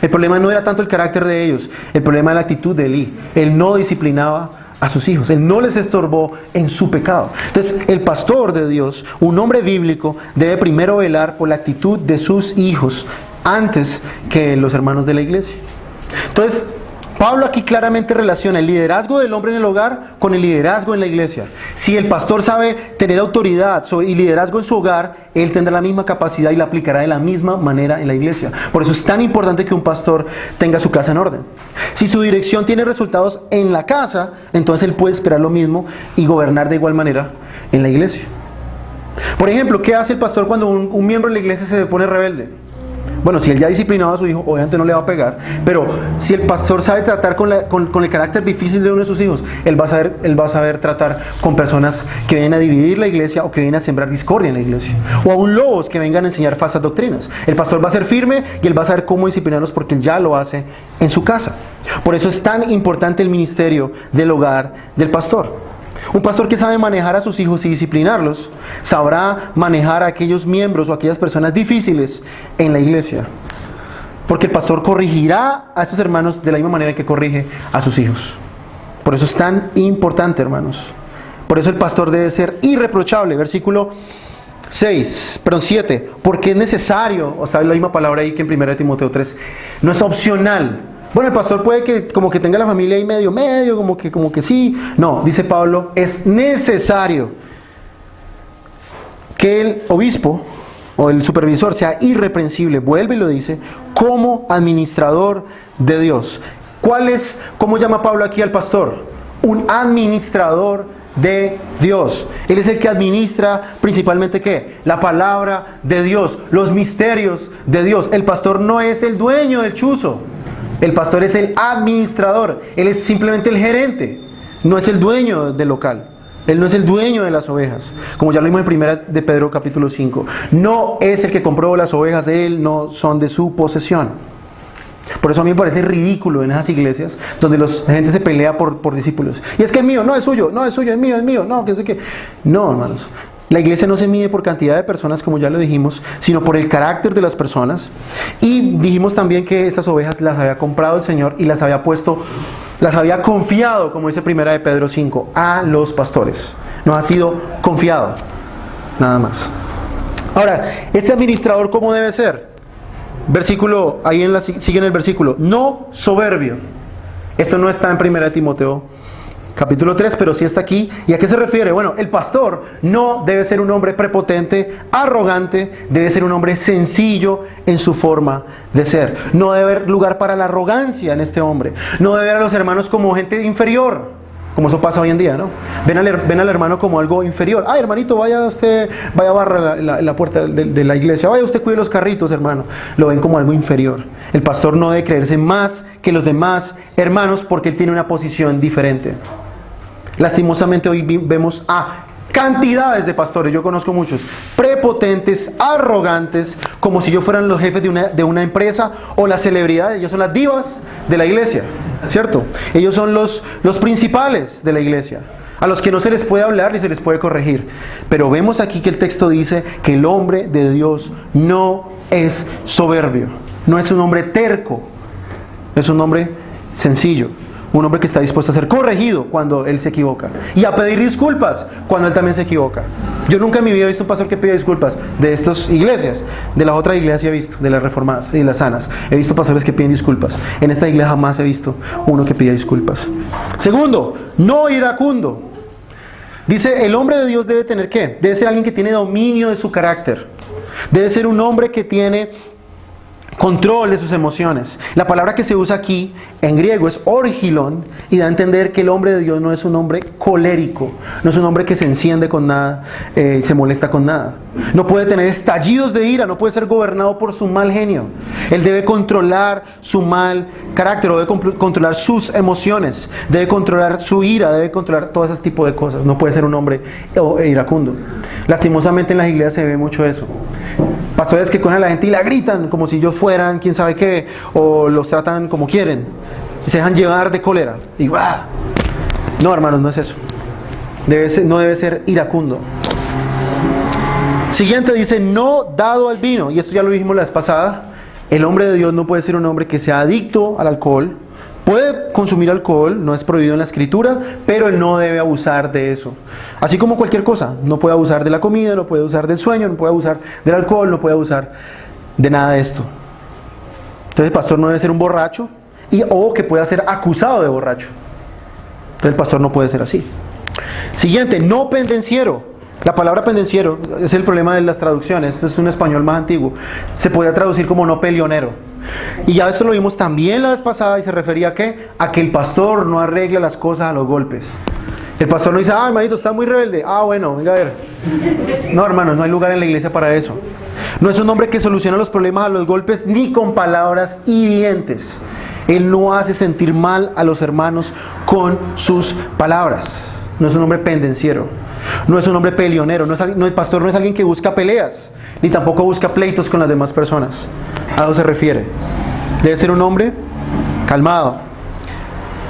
El problema no era tanto el carácter de ellos, el problema era la actitud de Elí. Él no disciplinaba a sus hijos, él no les estorbó en su pecado. Entonces el pastor de Dios, un hombre bíblico, debe primero velar por la actitud de sus hijos antes que los hermanos de la iglesia. Entonces Pablo aquí claramente relaciona el liderazgo del hombre en el hogar con el liderazgo en la iglesia. Si el pastor sabe tener autoridad y liderazgo en su hogar, él tendrá la misma capacidad y la aplicará de la misma manera en la iglesia. Por eso es tan importante que un pastor tenga su casa en orden. Si su dirección tiene resultados en la casa, entonces él puede esperar lo mismo y gobernar de igual manera en la iglesia. Por ejemplo, ¿qué hace el pastor cuando un miembro de la iglesia se pone rebelde? Bueno, si él ya ha disciplinado a su hijo, obviamente no le va a pegar, pero si el pastor sabe tratar con el carácter difícil de uno de sus hijos, él va a saber tratar con personas que vienen a dividir la iglesia o que vienen a sembrar discordia en la iglesia, o aún lobos que vengan a enseñar falsas doctrinas. El pastor va a ser firme y él va a saber cómo disciplinarlos porque él ya lo hace en su casa. Por eso es tan importante el ministerio del hogar del pastor. Un pastor que sabe manejar a sus hijos y disciplinarlos, sabrá manejar a aquellos miembros o aquellas personas difíciles en la iglesia. Porque el pastor corregirá a esos hermanos de la misma manera que corrige a sus hijos. Por eso es tan importante, hermanos. Por eso el pastor debe ser irreprochable. Versículo 7. Porque es necesario, o sea, la misma palabra ahí que en 1 Timoteo 3. No es opcional. Bueno, el pastor puede que como que tenga la familia ahí medio, como que sí. No, dice Pablo, es necesario que el obispo o el supervisor sea irreprensible, vuelve y lo dice, como administrador de Dios. ¿Cómo llama Pablo aquí al pastor? Un administrador de Dios. Él es el que administra principalmente ¿qué? La palabra de Dios, los misterios de Dios. El pastor no es el dueño del chuzo. El pastor es el administrador, él es simplemente el gerente, no es el dueño del local, él no es el dueño de las ovejas, como ya lo vimos en 1 de Pedro capítulo 5, no es el que compró las ovejas, él no son de su posesión. Por eso a mí me parece ridículo en esas iglesias donde la gente se pelea por discípulos, y es que es mío, no es suyo, es mío, no, que sé que, no, hermanos. La iglesia no se mide por cantidad de personas, como ya lo dijimos, sino por el carácter de las personas. Y dijimos también que estas ovejas las había comprado el Señor y las había confiado, como dice 1 de Pedro 5, a los pastores. Nos ha sido confiado, nada más. Ahora, este administrador, ¿cómo debe ser? Versículo, sigue en el versículo, no soberbio. Esto no está en 1 Timoteo Capítulo 3, pero sí está aquí. ¿Y a qué se refiere? Bueno, el pastor no debe ser un hombre prepotente, arrogante, debe ser un hombre sencillo en su forma de ser. No debe haber lugar para la arrogancia en este hombre. No debe ver a los hermanos como gente inferior, como eso pasa hoy en día, ¿no? Ven al hermano como algo inferior. Ay, hermanito, vaya usted, vaya a barrar la puerta de la iglesia. Vaya usted, cuide los carritos, hermano. Lo ven como algo inferior. El pastor no debe creerse más que los demás hermanos porque él tiene una posición diferente. Lastimosamente hoy vemos a cantidades de pastores, yo conozco muchos, prepotentes, arrogantes, como si ellos fueran los jefes de una empresa o las celebridades. Ellos son las divas de la iglesia, ¿cierto? Ellos son los principales de la iglesia, a los que no se les puede hablar ni se les puede corregir. Pero vemos aquí que el texto dice que el hombre de Dios no es soberbio, no es un hombre terco, es un hombre sencillo. Un hombre que está dispuesto a ser corregido cuando él se equivoca y a pedir disculpas cuando él también se equivoca. Yo nunca en mi vida he visto un pastor que pida disculpas de estas iglesias. De las otras iglesias he visto, de las reformadas y las sanas. He visto pastores que piden disculpas. En esta iglesia jamás he visto uno que pida disculpas. Segundo, no iracundo. Dice, el hombre de Dios debe tener ¿qué? Debe ser alguien que tiene dominio de su carácter. Debe ser un hombre que tiene control de sus emociones. La palabra que se usa aquí en griego es orgilón y da a entender que el hombre de Dios no es un hombre colérico, no es un hombre que se enciende con nada, se molesta con nada. No puede tener estallidos de ira, no puede ser gobernado por su mal genio. Él debe controlar su mal carácter, debe controlar sus emociones, debe controlar su ira, debe controlar todo ese tipo de cosas. No puede ser un hombre iracundo. Lastimosamente en las iglesias se ve mucho eso. Pastores que cogen a la gente y la gritan como si ellos fueran quién sabe qué, o los tratan como quieren y se dejan llevar de cólera y ¡ah! No, hermanos, no es eso. No debe ser iracundo. Siguiente dice, no dado al vino, y esto ya lo dijimos la vez pasada. El hombre de Dios no puede ser un hombre que sea adicto al alcohol. Puede consumir alcohol, no es prohibido en la escritura, pero él no debe abusar de eso. Así como cualquier cosa, no puede abusar de la comida, no puede abusar del sueño, no puede abusar del alcohol, no puede abusar de nada de esto. Entonces el pastor no debe ser un borracho o que pueda ser acusado de borracho. Entonces el pastor no puede ser así. Siguiente, no pendenciero. La palabra pendenciero es el problema de las traducciones, es un español más antiguo. Se podía traducir como no peleonero. Y ya eso lo vimos también la vez pasada y se refería a ¿qué? A que el pastor no arregla las cosas a los golpes. El pastor no dice, hermanito, está muy rebelde. Bueno, venga a ver. No, hermanos, no hay lugar en la iglesia para eso. No es un hombre que soluciona los problemas a los golpes ni con palabras hirientes. Él no hace sentir mal a los hermanos con sus palabras. No es un hombre pendenciero. No es un hombre peleonero. El pastor no es alguien que busca peleas, ni tampoco busca pleitos con las demás personas. A eso se refiere. Debe ser un hombre calmado.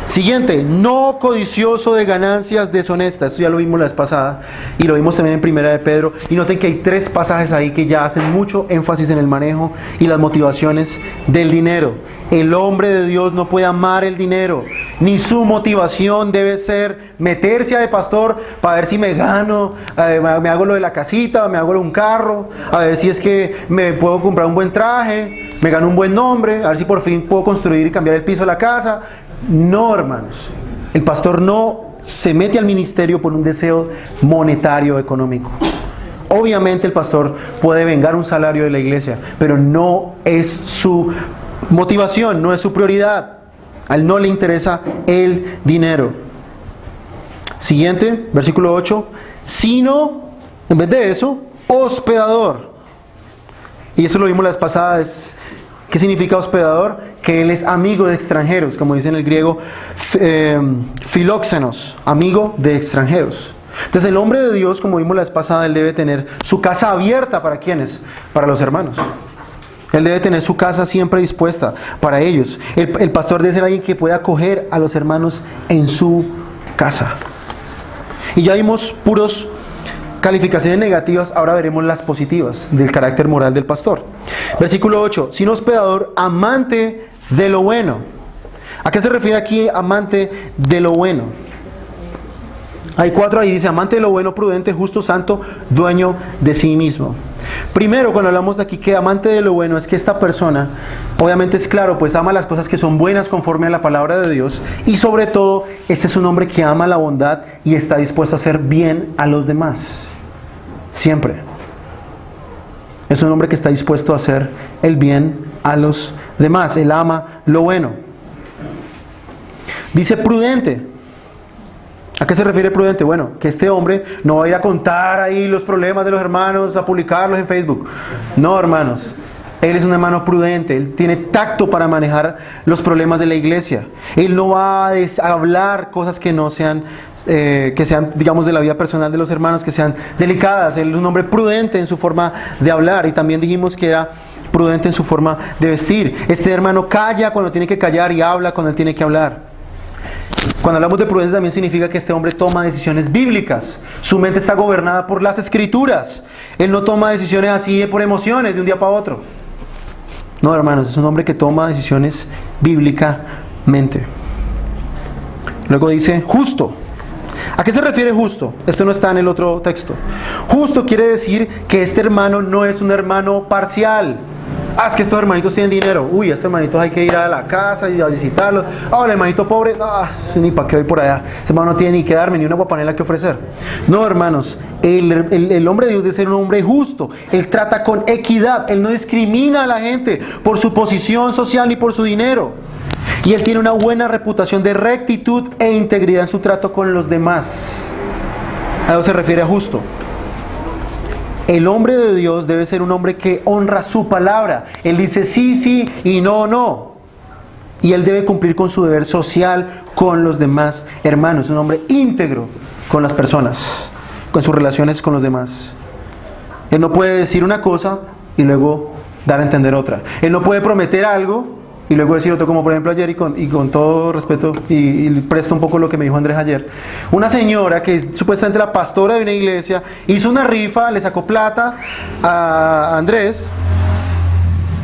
Siguiente, no codicioso de ganancias deshonestas. Esto ya lo vimos la vez pasada y lo vimos también en Primera de Pedro. Y noten que hay 3 pasajes ahí que ya hacen mucho énfasis en el manejo y las motivaciones del dinero. El hombre de Dios no puede amar el dinero, ni su motivación debe ser meterse a de pastor para ver si me gano, me hago lo de la casita, me hago lo de un carro, a ver si es que me puedo comprar un buen traje, me gano un buen nombre, a ver si por fin puedo construir y cambiar el piso de la casa. No, hermanos, el pastor no se mete al ministerio por un deseo monetario económico. Obviamente el pastor puede vengar un salario de la iglesia, pero no es su motivación, no es su prioridad. A él no le interesa el dinero. Siguiente, versículo 8, sino, en vez de eso, hospedador. Y eso lo vimos la vez pasada. ¿Qué significa hospedador? Que él es amigo de extranjeros, como dice en el griego, filóxenos, amigo de extranjeros. Entonces el hombre de Dios, como vimos la vez pasada, él debe tener su casa abierta. ¿Para quiénes? Para los hermanos. Él debe tener su casa siempre dispuesta para ellos. El pastor debe ser alguien que pueda acoger a los hermanos en su casa. Y ya vimos puros calificaciones negativas, ahora veremos las positivas del carácter moral del pastor. Versículo 8, sin hospedador, amante de lo bueno. ¿A qué se refiere aquí amante de lo bueno? Hay 4 ahí, dice amante de lo bueno, prudente, justo, santo, dueño de sí mismo. Primero, cuando hablamos de aquí que amante de lo bueno, es que esta persona, obviamente es claro, pues ama las cosas que son buenas conforme a la palabra de Dios. Y sobre todo, este es un hombre que ama la bondad y está dispuesto a hacer bien a los demás. Siempre. Es un hombre que está dispuesto a hacer el bien a los demás. Él ama lo bueno. Dice prudente. ¿A qué se refiere prudente? Bueno, que este hombre no va a ir a contar ahí los problemas de los hermanos, a publicarlos en Facebook. No, hermanos. Él es un hermano prudente. Él tiene tacto para manejar los problemas de la iglesia. Él no va a hablar cosas que no sean, digamos, de la vida personal de los hermanos, que sean delicadas. Él es un hombre prudente en su forma de hablar. Y también dijimos que era prudente en su forma de vestir. Este hermano calla cuando tiene que callar y habla cuando él tiene que hablar. Cuando hablamos de prudencia también significa que este hombre toma decisiones bíblicas. Su mente está gobernada por las Escrituras. Él no toma decisiones así por emociones de un día para otro. No, hermanos, es un hombre que toma decisiones bíblicamente. Luego dice justo. ¿A qué se refiere justo? Esto no está en el otro texto. Justo quiere decir que este hermano no es un hermano parcial. Es que estos hermanitos tienen dinero. Estos hermanitos hay que ir a la casa y a visitarlos. El hermanito pobre, ni para qué voy por allá. Ese hermano no tiene ni que darme ni una guapanela que ofrecer. No, hermanos, el hombre de Dios debe ser un hombre justo. Él trata con equidad. Él no discrimina a la gente por su posición social ni por su dinero. Y él tiene una buena reputación de rectitud e integridad en su trato con los demás. A eso se refiere a justo. El hombre de Dios debe ser un hombre que honra su palabra. Él dice sí, sí y no, no. Y él debe cumplir con su deber social con los demás hermanos. Es un hombre íntegro con las personas, con sus relaciones con los demás. Él no puede decir una cosa y luego dar a entender otra. Él no puede prometer algo y luego decir otro, como por ejemplo ayer, y con todo respeto, y presto un poco lo que me dijo Andrés ayer. Una señora que es supuestamente la pastora de una iglesia, hizo una rifa, le sacó plata a Andrés,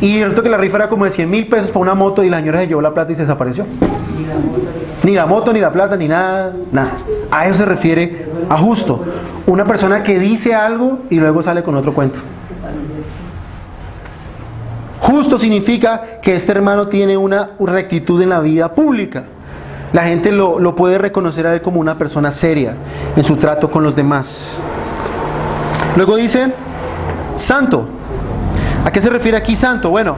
y resulta que la rifa era como de 100,000 pesos para una moto, y la señora se llevó la plata y se desapareció. Ni la moto, ni la plata, ni nada, nada. A eso se refiere a justo. Una persona que dice algo y luego sale con otro cuento. Justo significa que este hermano tiene una rectitud en la vida pública. La gente lo puede reconocer a él como una persona seria en su trato con los demás. Luego dice, santo. ¿A qué se refiere aquí santo? Bueno,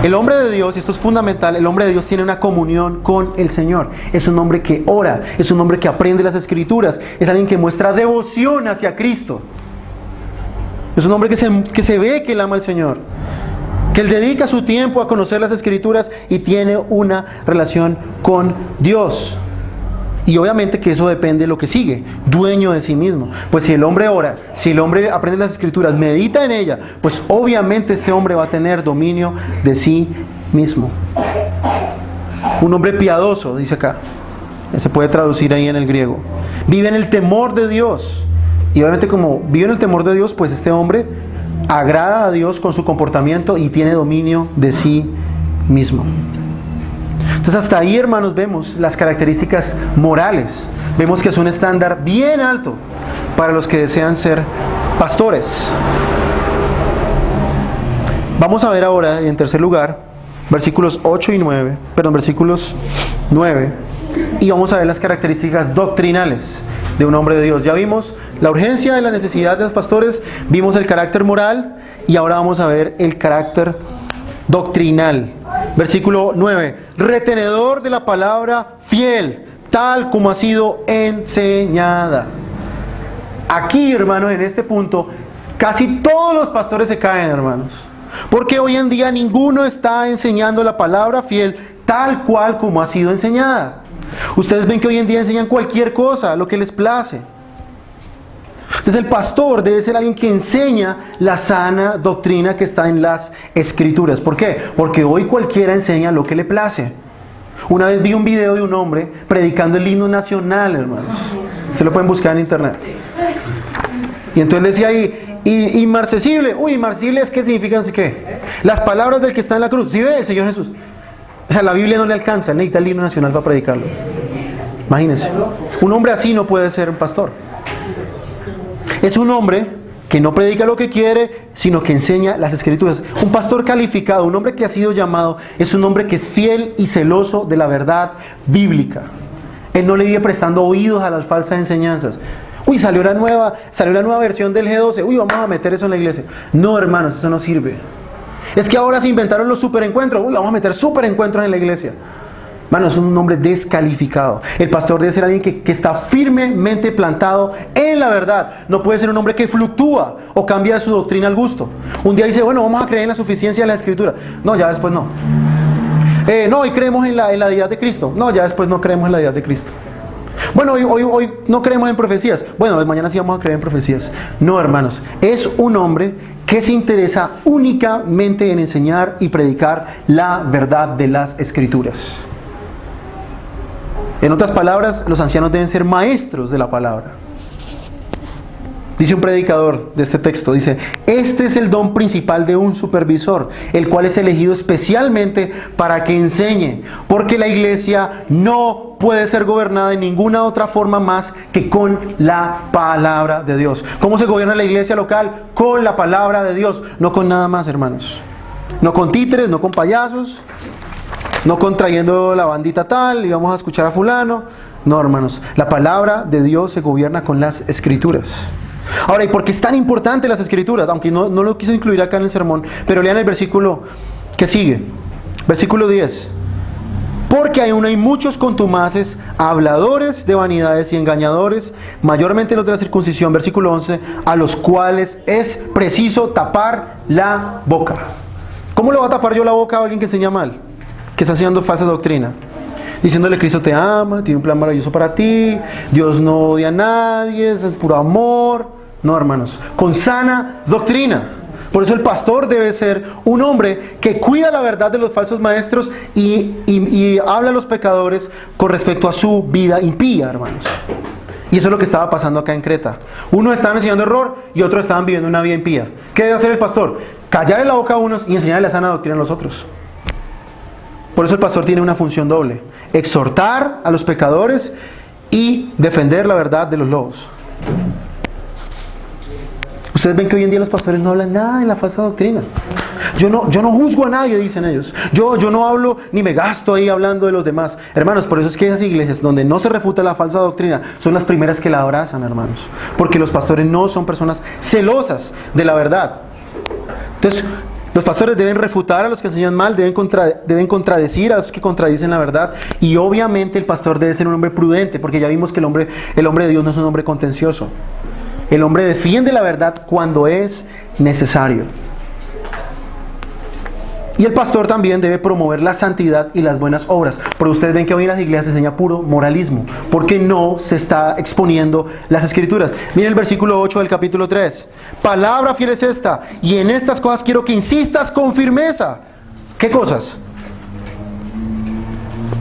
el hombre de Dios, y esto es fundamental, el hombre de Dios tiene una comunión con el Señor. Es un hombre que ora, es un hombre que aprende las Escrituras, es alguien que muestra devoción hacia Cristo. Es un hombre que se ve que él ama al Señor, que él dedica su tiempo a conocer las Escrituras y tiene una relación con Dios. Y obviamente que eso depende de lo que sigue, dueño de sí mismo. Pues si el hombre ora, si el hombre aprende las Escrituras, medita en ella, pues obviamente ese hombre va a tener dominio de sí mismo. Un hombre piadoso, dice acá. Se puede traducir ahí en el griego. Vive en el temor de Dios. Y obviamente como vive en el temor de Dios, pues este hombre agrada a Dios con su comportamiento y tiene dominio de sí mismo. Entonces hasta ahí, hermanos, vemos las características morales. Vemos que es un estándar bien alto para los que desean ser pastores. Vamos a ver ahora, en tercer lugar, versículos 9, y vamos a ver las características doctrinales de un hombre de Dios. Ya vimos la urgencia y la necesidad de los pastores, vimos el carácter moral y ahora vamos a ver el carácter doctrinal. Versículo 9, retenedor de la palabra fiel, tal como ha sido enseñada. Aquí, hermanos, en este punto, casi todos los pastores se caen, hermanos. Porque hoy en día ninguno está enseñando la palabra fiel tal cual como ha sido enseñada. Ustedes ven que hoy en día enseñan cualquier cosa, lo que les place. Entonces el pastor debe ser alguien que enseña la sana doctrina que está en las Escrituras. ¿Por qué? Porque hoy cualquiera enseña lo que le place. Una vez vi un video de un hombre predicando el himno nacional, hermanos. Se lo pueden buscar en internet. Y entonces decía ahí, inmarcesible. Inmarcesible es, ¿qué significa? Así que las palabras del que está en la cruz. ¿Sí ve? El Señor Jesús. O sea, la Biblia no le alcanza, necesita el himno nacional para predicarlo. Imagínense. Un hombre así no puede ser un pastor. Es un hombre que no predica lo que quiere, sino que enseña las Escrituras. Un pastor calificado, un hombre que ha sido llamado, es un hombre que es fiel y celoso de la verdad bíblica. Él no le vive prestando oídos a las falsas enseñanzas. Uy, salió la nueva versión del G12. Uy, vamos a meter eso en la iglesia. No, hermanos, eso no sirve. Es que ahora se inventaron los superencuentros. Uy, vamos a meter superencuentros en la iglesia. Hermano, es un hombre descalificado. El pastor debe ser alguien que está firmemente plantado en la verdad. No puede ser un hombre que fluctúa o cambia de su doctrina al gusto. Un día dice, bueno, vamos a creer en la suficiencia de la Escritura. No, ya después no. No, hoy creemos en la deidad de Cristo. No, ya después no creemos en la deidad de Cristo. Bueno, hoy no creemos en profecías. Bueno, mañana sí vamos a creer en profecías. No, hermanos, es un hombre que se interesa únicamente en enseñar y predicar la verdad de las Escrituras. En otras palabras, los ancianos deben ser maestros de la palabra. Dice un predicador de este texto, dice, este es el don principal de un supervisor, el cual es elegido especialmente para que enseñe, porque la iglesia no puede ser gobernada de ninguna otra forma más que con la palabra de Dios. ¿Cómo se gobierna la iglesia local? Con la palabra de Dios, no con nada más, hermanos. No con títeres, no con payasos, no contrayendo la bandita tal y vamos a escuchar a fulano. No, hermanos, la palabra de Dios se gobierna con las Escrituras. Ahora, ¿y por qué es tan importante las Escrituras? Aunque no lo quise incluir acá en el sermón, pero lean el versículo que sigue, versículo 10. Porque hay muchos contumaces, habladores de vanidades y engañadores, mayormente los de la circuncisión, versículo 11, a los cuales es preciso tapar la boca. ¿Cómo le va a tapar yo la boca a alguien que enseña mal? Que está haciendo falsa doctrina, diciéndole Cristo te ama, tiene un plan maravilloso para ti, Dios no odia a nadie, es puro amor. No, hermanos, con sana doctrina. Por eso el pastor debe ser un hombre que cuida la verdad de los falsos maestros y habla a los pecadores con respecto a su vida impía, hermanos. Y eso es lo que estaba pasando acá en Creta. Unos estaban enseñando error y otros estaban viviendo una vida impía. ¿Qué debe hacer el pastor? Callarle la boca a unos y enseñarle la sana doctrina a los otros. Por eso el pastor tiene una función doble: exhortar a los pecadores y defender la verdad de los lobos. Ustedes ven que hoy en día los pastores no hablan nada de la falsa doctrina. Yo no juzgo a nadie, dicen ellos. Yo no hablo ni me gasto ahí hablando de los demás. Hermanos, por eso es que esas iglesias donde no se refuta la falsa doctrina son las primeras que la abrazan, hermanos. Porque los pastores no son personas celosas de la verdad. Entonces, los pastores deben refutar a los que enseñan mal, deben contradecir a los que contradicen la verdad. Y obviamente el pastor debe ser un hombre prudente, porque ya vimos que el hombre de Dios no es un hombre contencioso. El hombre defiende la verdad cuando es necesario. Y el pastor también debe promover la santidad y las buenas obras. Pero ustedes ven que hoy en las iglesias se enseña puro moralismo, porque no se está exponiendo las Escrituras. Miren el versículo 8 del capítulo 3. Palabra fiel es esta, y en estas cosas quiero que insistas con firmeza. ¿Qué cosas?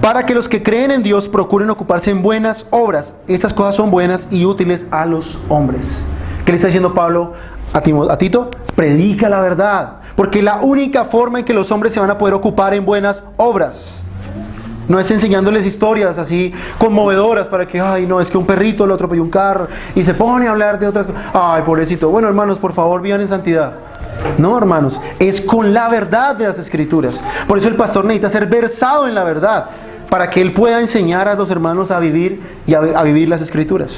Para que los que creen en Dios procuren ocuparse en buenas obras. Estas cosas son buenas y útiles a los hombres. ¿Qué le está diciendo Pablo a Tito? Predica la verdad, porque la única forma en que los hombres se van a poder ocupar en buenas obras no es enseñándoles historias así conmovedoras para que, ay no, es que un perrito le atropelló un carro y se pone a hablar de otras cosas. Ay, pobrecito. Bueno, hermanos, por favor, vivan en santidad. No, hermanos, es con la verdad de las Escrituras. Por eso el pastor necesita ser versado en la verdad, para que él pueda enseñar a los hermanos a vivir y a vivir las Escrituras.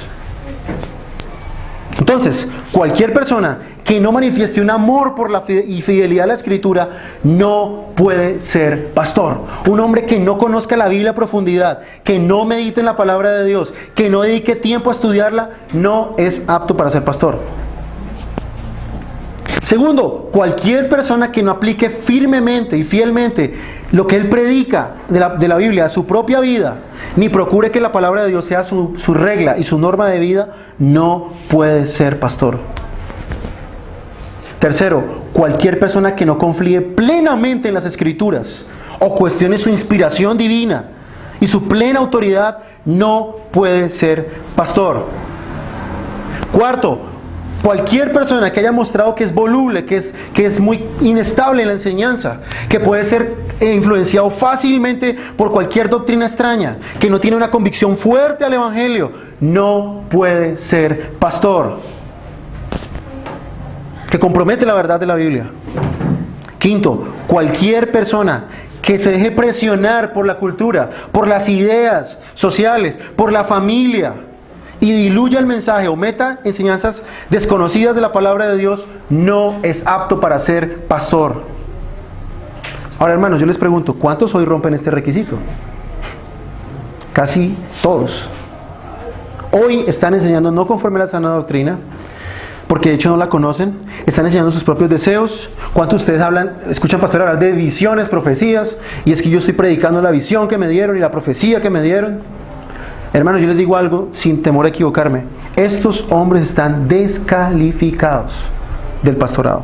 Entonces, cualquier persona que no manifieste un amor por la fidelidad a la Escritura no puede ser pastor. Un hombre que no conozca la Biblia a profundidad, que no medite en la palabra de Dios, que no dedique tiempo a estudiarla, no es apto para ser pastor. Segundo, cualquier persona que no aplique firmemente y fielmente lo que él predica de la Biblia a su propia vida, ni procure que la palabra de Dios sea su regla y su norma de vida, no puede ser pastor. Tercero, cualquier persona que no confíe plenamente en las Escrituras o cuestione su inspiración divina y su plena autoridad, no puede ser pastor. Cuarto, Cualquier persona que haya mostrado que es voluble, que es muy inestable en la enseñanza, que puede ser influenciado fácilmente por cualquier doctrina extraña, que no tiene una convicción fuerte al Evangelio, no puede ser pastor. Que compromete la verdad de la Biblia. Quinto, cualquier persona que se deje presionar por la cultura, por las ideas sociales, por la familia, y diluya el mensaje o meta enseñanzas desconocidas de la palabra de Dios, no es apto para ser pastor. Ahora, hermanos, yo les pregunto, ¿cuántos hoy rompen este requisito? Casi todos. Hoy están enseñando no conforme a la sana doctrina, porque de hecho no la conocen. Están enseñando sus propios deseos. ¿Cuántos de ustedes escuchan pastores hablar de visiones, profecías? Y es que yo estoy predicando la visión que me dieron y la profecía que me dieron. Hermanos, yo les digo algo sin temor a equivocarme. Estos hombres están descalificados del pastorado.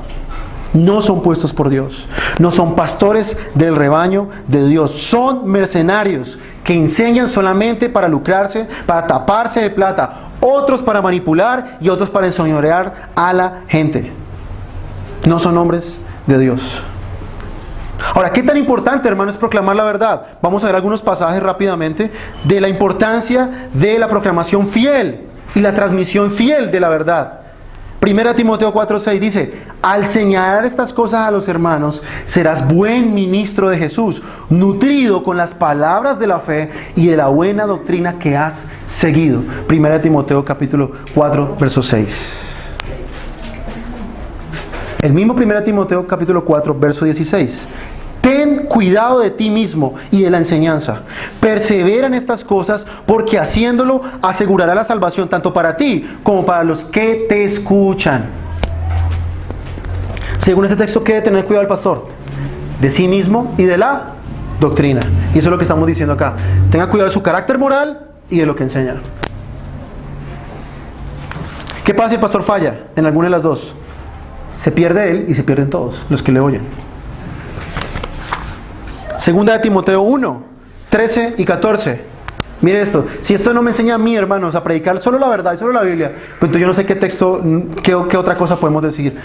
No son puestos por Dios. No son pastores del rebaño de Dios. Son mercenarios que enseñan solamente para lucrarse, para taparse de plata. Otros para manipular y otros para enseñorear a la gente. No son hombres de Dios. Ahora, ¿qué tan importante, hermano, es proclamar la verdad? Vamos a ver algunos pasajes rápidamente de la importancia de la proclamación fiel y la transmisión fiel de la verdad. 1 Timoteo 4:6 dice: al señalar estas cosas a los hermanos, serás buen ministro de Jesús, nutrido con las palabras de la fe y de la buena doctrina que has seguido. 1 Timoteo capítulo 4, verso 6. El mismo 1 Timoteo capítulo 4, verso 16. Ten cuidado de ti mismo y de la enseñanza. Persevera en estas cosas, porque haciéndolo asegurará la salvación tanto para ti como para los que te escuchan. Según este texto, ¿qué debe tener cuidado el pastor? De sí mismo y de la doctrina. Y eso es lo que estamos diciendo acá. Tenga cuidado de su carácter moral y de lo que enseña. ¿Qué pasa si el pastor falla en alguna de las dos? Se pierde él y se pierden todos los que le oyen. Segunda de Timoteo 1, 13 y 14. Mire esto. Si esto no me enseña a mí, hermanos, a predicar solo la verdad y solo la Biblia, pues entonces yo no sé qué texto, qué otra cosa podemos decir.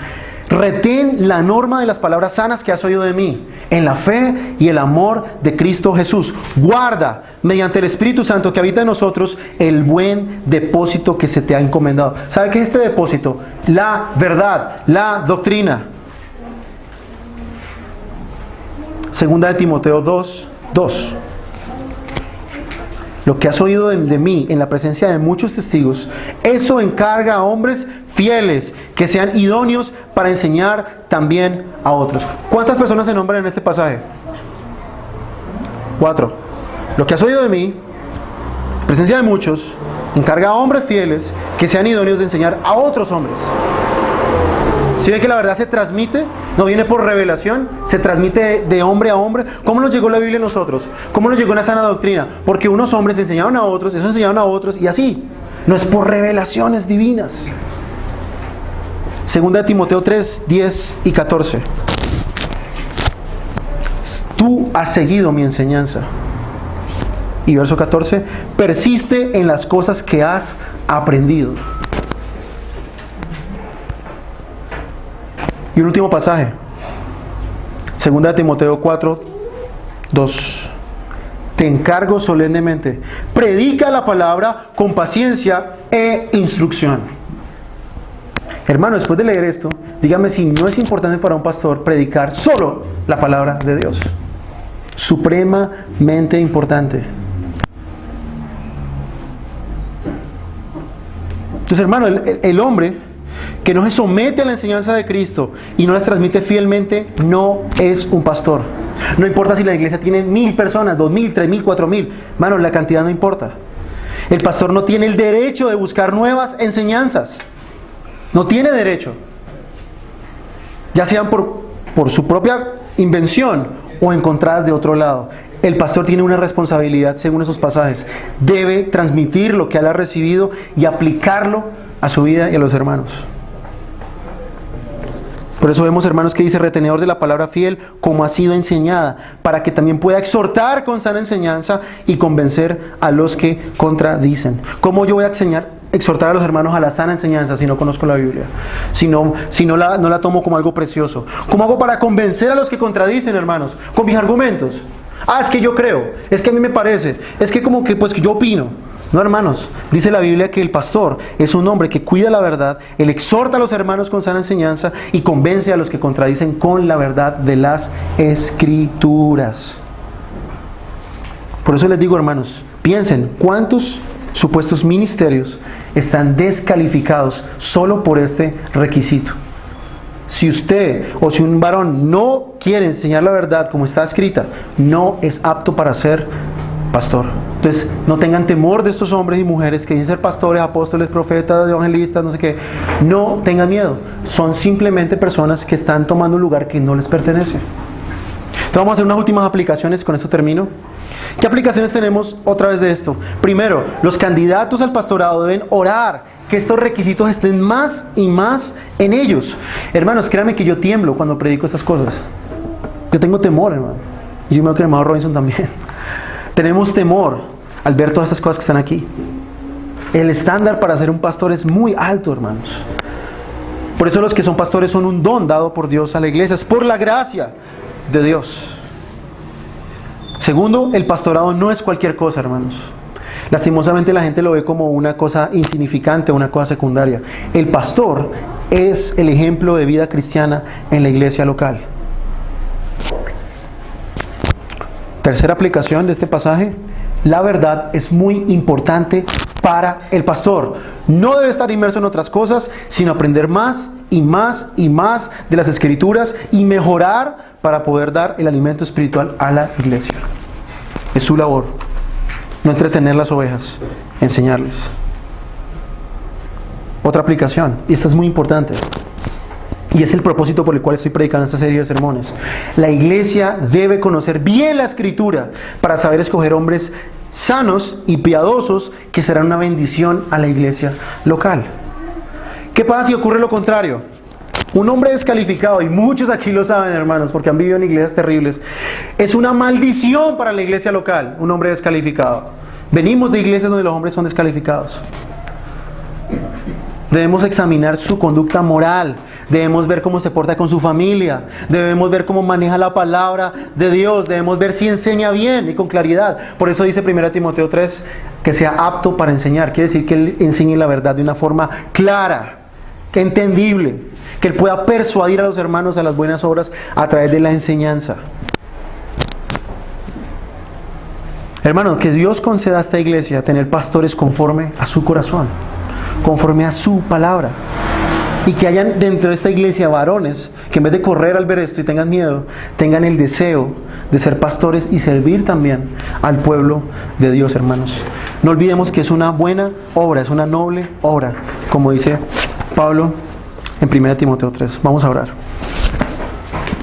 Retén la norma de las palabras sanas que has oído de mí, en la fe y el amor de Cristo Jesús. Guarda, mediante el Espíritu Santo que habita en nosotros, el buen depósito que se te ha encomendado. ¿Sabe qué es este depósito? La verdad, la doctrina. Segunda de Timoteo 2, 2. Lo que has oído de mí en la presencia de muchos testigos, eso encarga a hombres fieles que sean idóneos para enseñar también a otros. ¿Cuántas personas se nombran en este pasaje? 4. Lo que has oído de mí, en presencia de muchos, encarga a hombres fieles que sean idóneos de enseñar a otros hombres. Si ven que la verdad se transmite, no viene por revelación, se transmite de hombre a hombre. ¿Cómo nos llegó la Biblia a nosotros? ¿Cómo nos llegó una sana doctrina? Porque unos hombres enseñaron a otros, esos enseñaron a otros, y así. No es por revelaciones divinas. Segunda de Timoteo 3, 10 y 14. Tú has seguido mi enseñanza. Y verso 14, persiste en las cosas que has aprendido. Y un último pasaje, 2 Timoteo 4, 2. Te encargo solemnemente, predica la palabra con paciencia e instrucción. Hermano, después de leer esto, dígame si no es importante para un pastor predicar solo la palabra de Dios. Supremamente importante. Entonces, hermano, el hombre que no se somete a la enseñanza de Cristo y no las transmite fielmente, no es un pastor. No importa si la iglesia tiene 1000 personas, 2000, 3000, 4000. Hermano, la cantidad no importa. El pastor no tiene el derecho de buscar nuevas enseñanzas. No tiene derecho. Ya sean por su propia invención o encontradas de otro lado. El pastor tiene una responsabilidad, según esos pasajes. Debe transmitir lo que él ha recibido y aplicarlo a su vida y a los hermanos. Por eso vemos, hermanos, que dice retenedor de la palabra fiel como ha sido enseñada, para que también pueda exhortar con sana enseñanza y convencer a los que contradicen. ¿Cómo yo voy a enseñar exhortar a los hermanos a la sana enseñanza si no conozco la Biblia? Si no la tomo como algo precioso. ¿Cómo hago para convencer a los que contradicen, hermanos? Con mis argumentos. Es que yo creo, es que a mí me parece, es que como que pues que yo opino. No, hermanos, dice la Biblia que el pastor es un hombre que cuida la verdad, él exhorta a los hermanos con sana enseñanza y convence a los que contradicen con la verdad de las Escrituras. Por eso les digo, hermanos, piensen cuántos supuestos ministerios están descalificados solo por este requisito. Si usted o si un varón no quiere enseñar la verdad como está escrita, no es apto para ser pastor. Entonces, no tengan temor de estos hombres y mujeres que dicen ser pastores, apóstoles, profetas, evangelistas, no sé qué. No tengan miedo. Son simplemente personas que están tomando un lugar que no les pertenece. Entonces, vamos a hacer unas últimas aplicaciones, con esto termino. ¿Qué aplicaciones tenemos otra vez de esto? Primero, los candidatos al pastorado deben orar que estos requisitos estén más y más en ellos. Hermanos, créanme que yo tiemblo cuando predico estas cosas. Yo tengo temor, hermano. Y yo me creo que el hermano Robinson también. Tenemos temor al ver todas estas cosas que están aquí. El estándar para ser un pastor es muy alto, hermanos. Por eso los que son pastores son un don dado por Dios a la iglesia. Es por la gracia de Dios. Segundo, el pastorado no es cualquier cosa, hermanos. Lastimosamente la gente lo ve como una cosa insignificante, una cosa secundaria. El pastor es el ejemplo de vida cristiana en la iglesia local. Tercera aplicación de este pasaje: la verdad es muy importante para el pastor. No debe estar inmerso en otras cosas, sino aprender más y más y más de las Escrituras y mejorar para poder dar el alimento espiritual a la iglesia. Es su labor. No entretener las ovejas, enseñarles. Otra aplicación, y esta es muy importante, y es el propósito por el cual estoy predicando esta serie de sermones. La iglesia debe conocer bien la Escritura para saber escoger hombres sanos y piadosos que serán una bendición a la iglesia local. ¿Qué pasa si ocurre lo contrario? Un hombre descalificado, y muchos aquí lo saben, hermanos, porque han vivido en iglesias terribles, es una maldición para la iglesia local, un hombre descalificado. Venimos de iglesias donde los hombres son descalificados. Debemos examinar su conducta moral, debemos ver cómo se porta con su familia, debemos ver cómo maneja la palabra de Dios, debemos ver si enseña bien y con claridad. Por eso dice 1 Timoteo 3 que sea apto para enseñar. Quiere decir que él enseñe la verdad de una forma clara, entendible, que él pueda persuadir a los hermanos a las buenas obras a través de la enseñanza. Hermanos, que Dios conceda a esta iglesia tener pastores conforme a su corazón, conforme a su palabra, y que hayan dentro de esta iglesia varones que en vez de correr al ver esto y tengan miedo, tengan el deseo de ser pastores y servir también al pueblo de Dios, hermanos. No olvidemos que es una buena obra, es una noble obra, como dice Pablo en 1 Timoteo 3. Vamos a orar.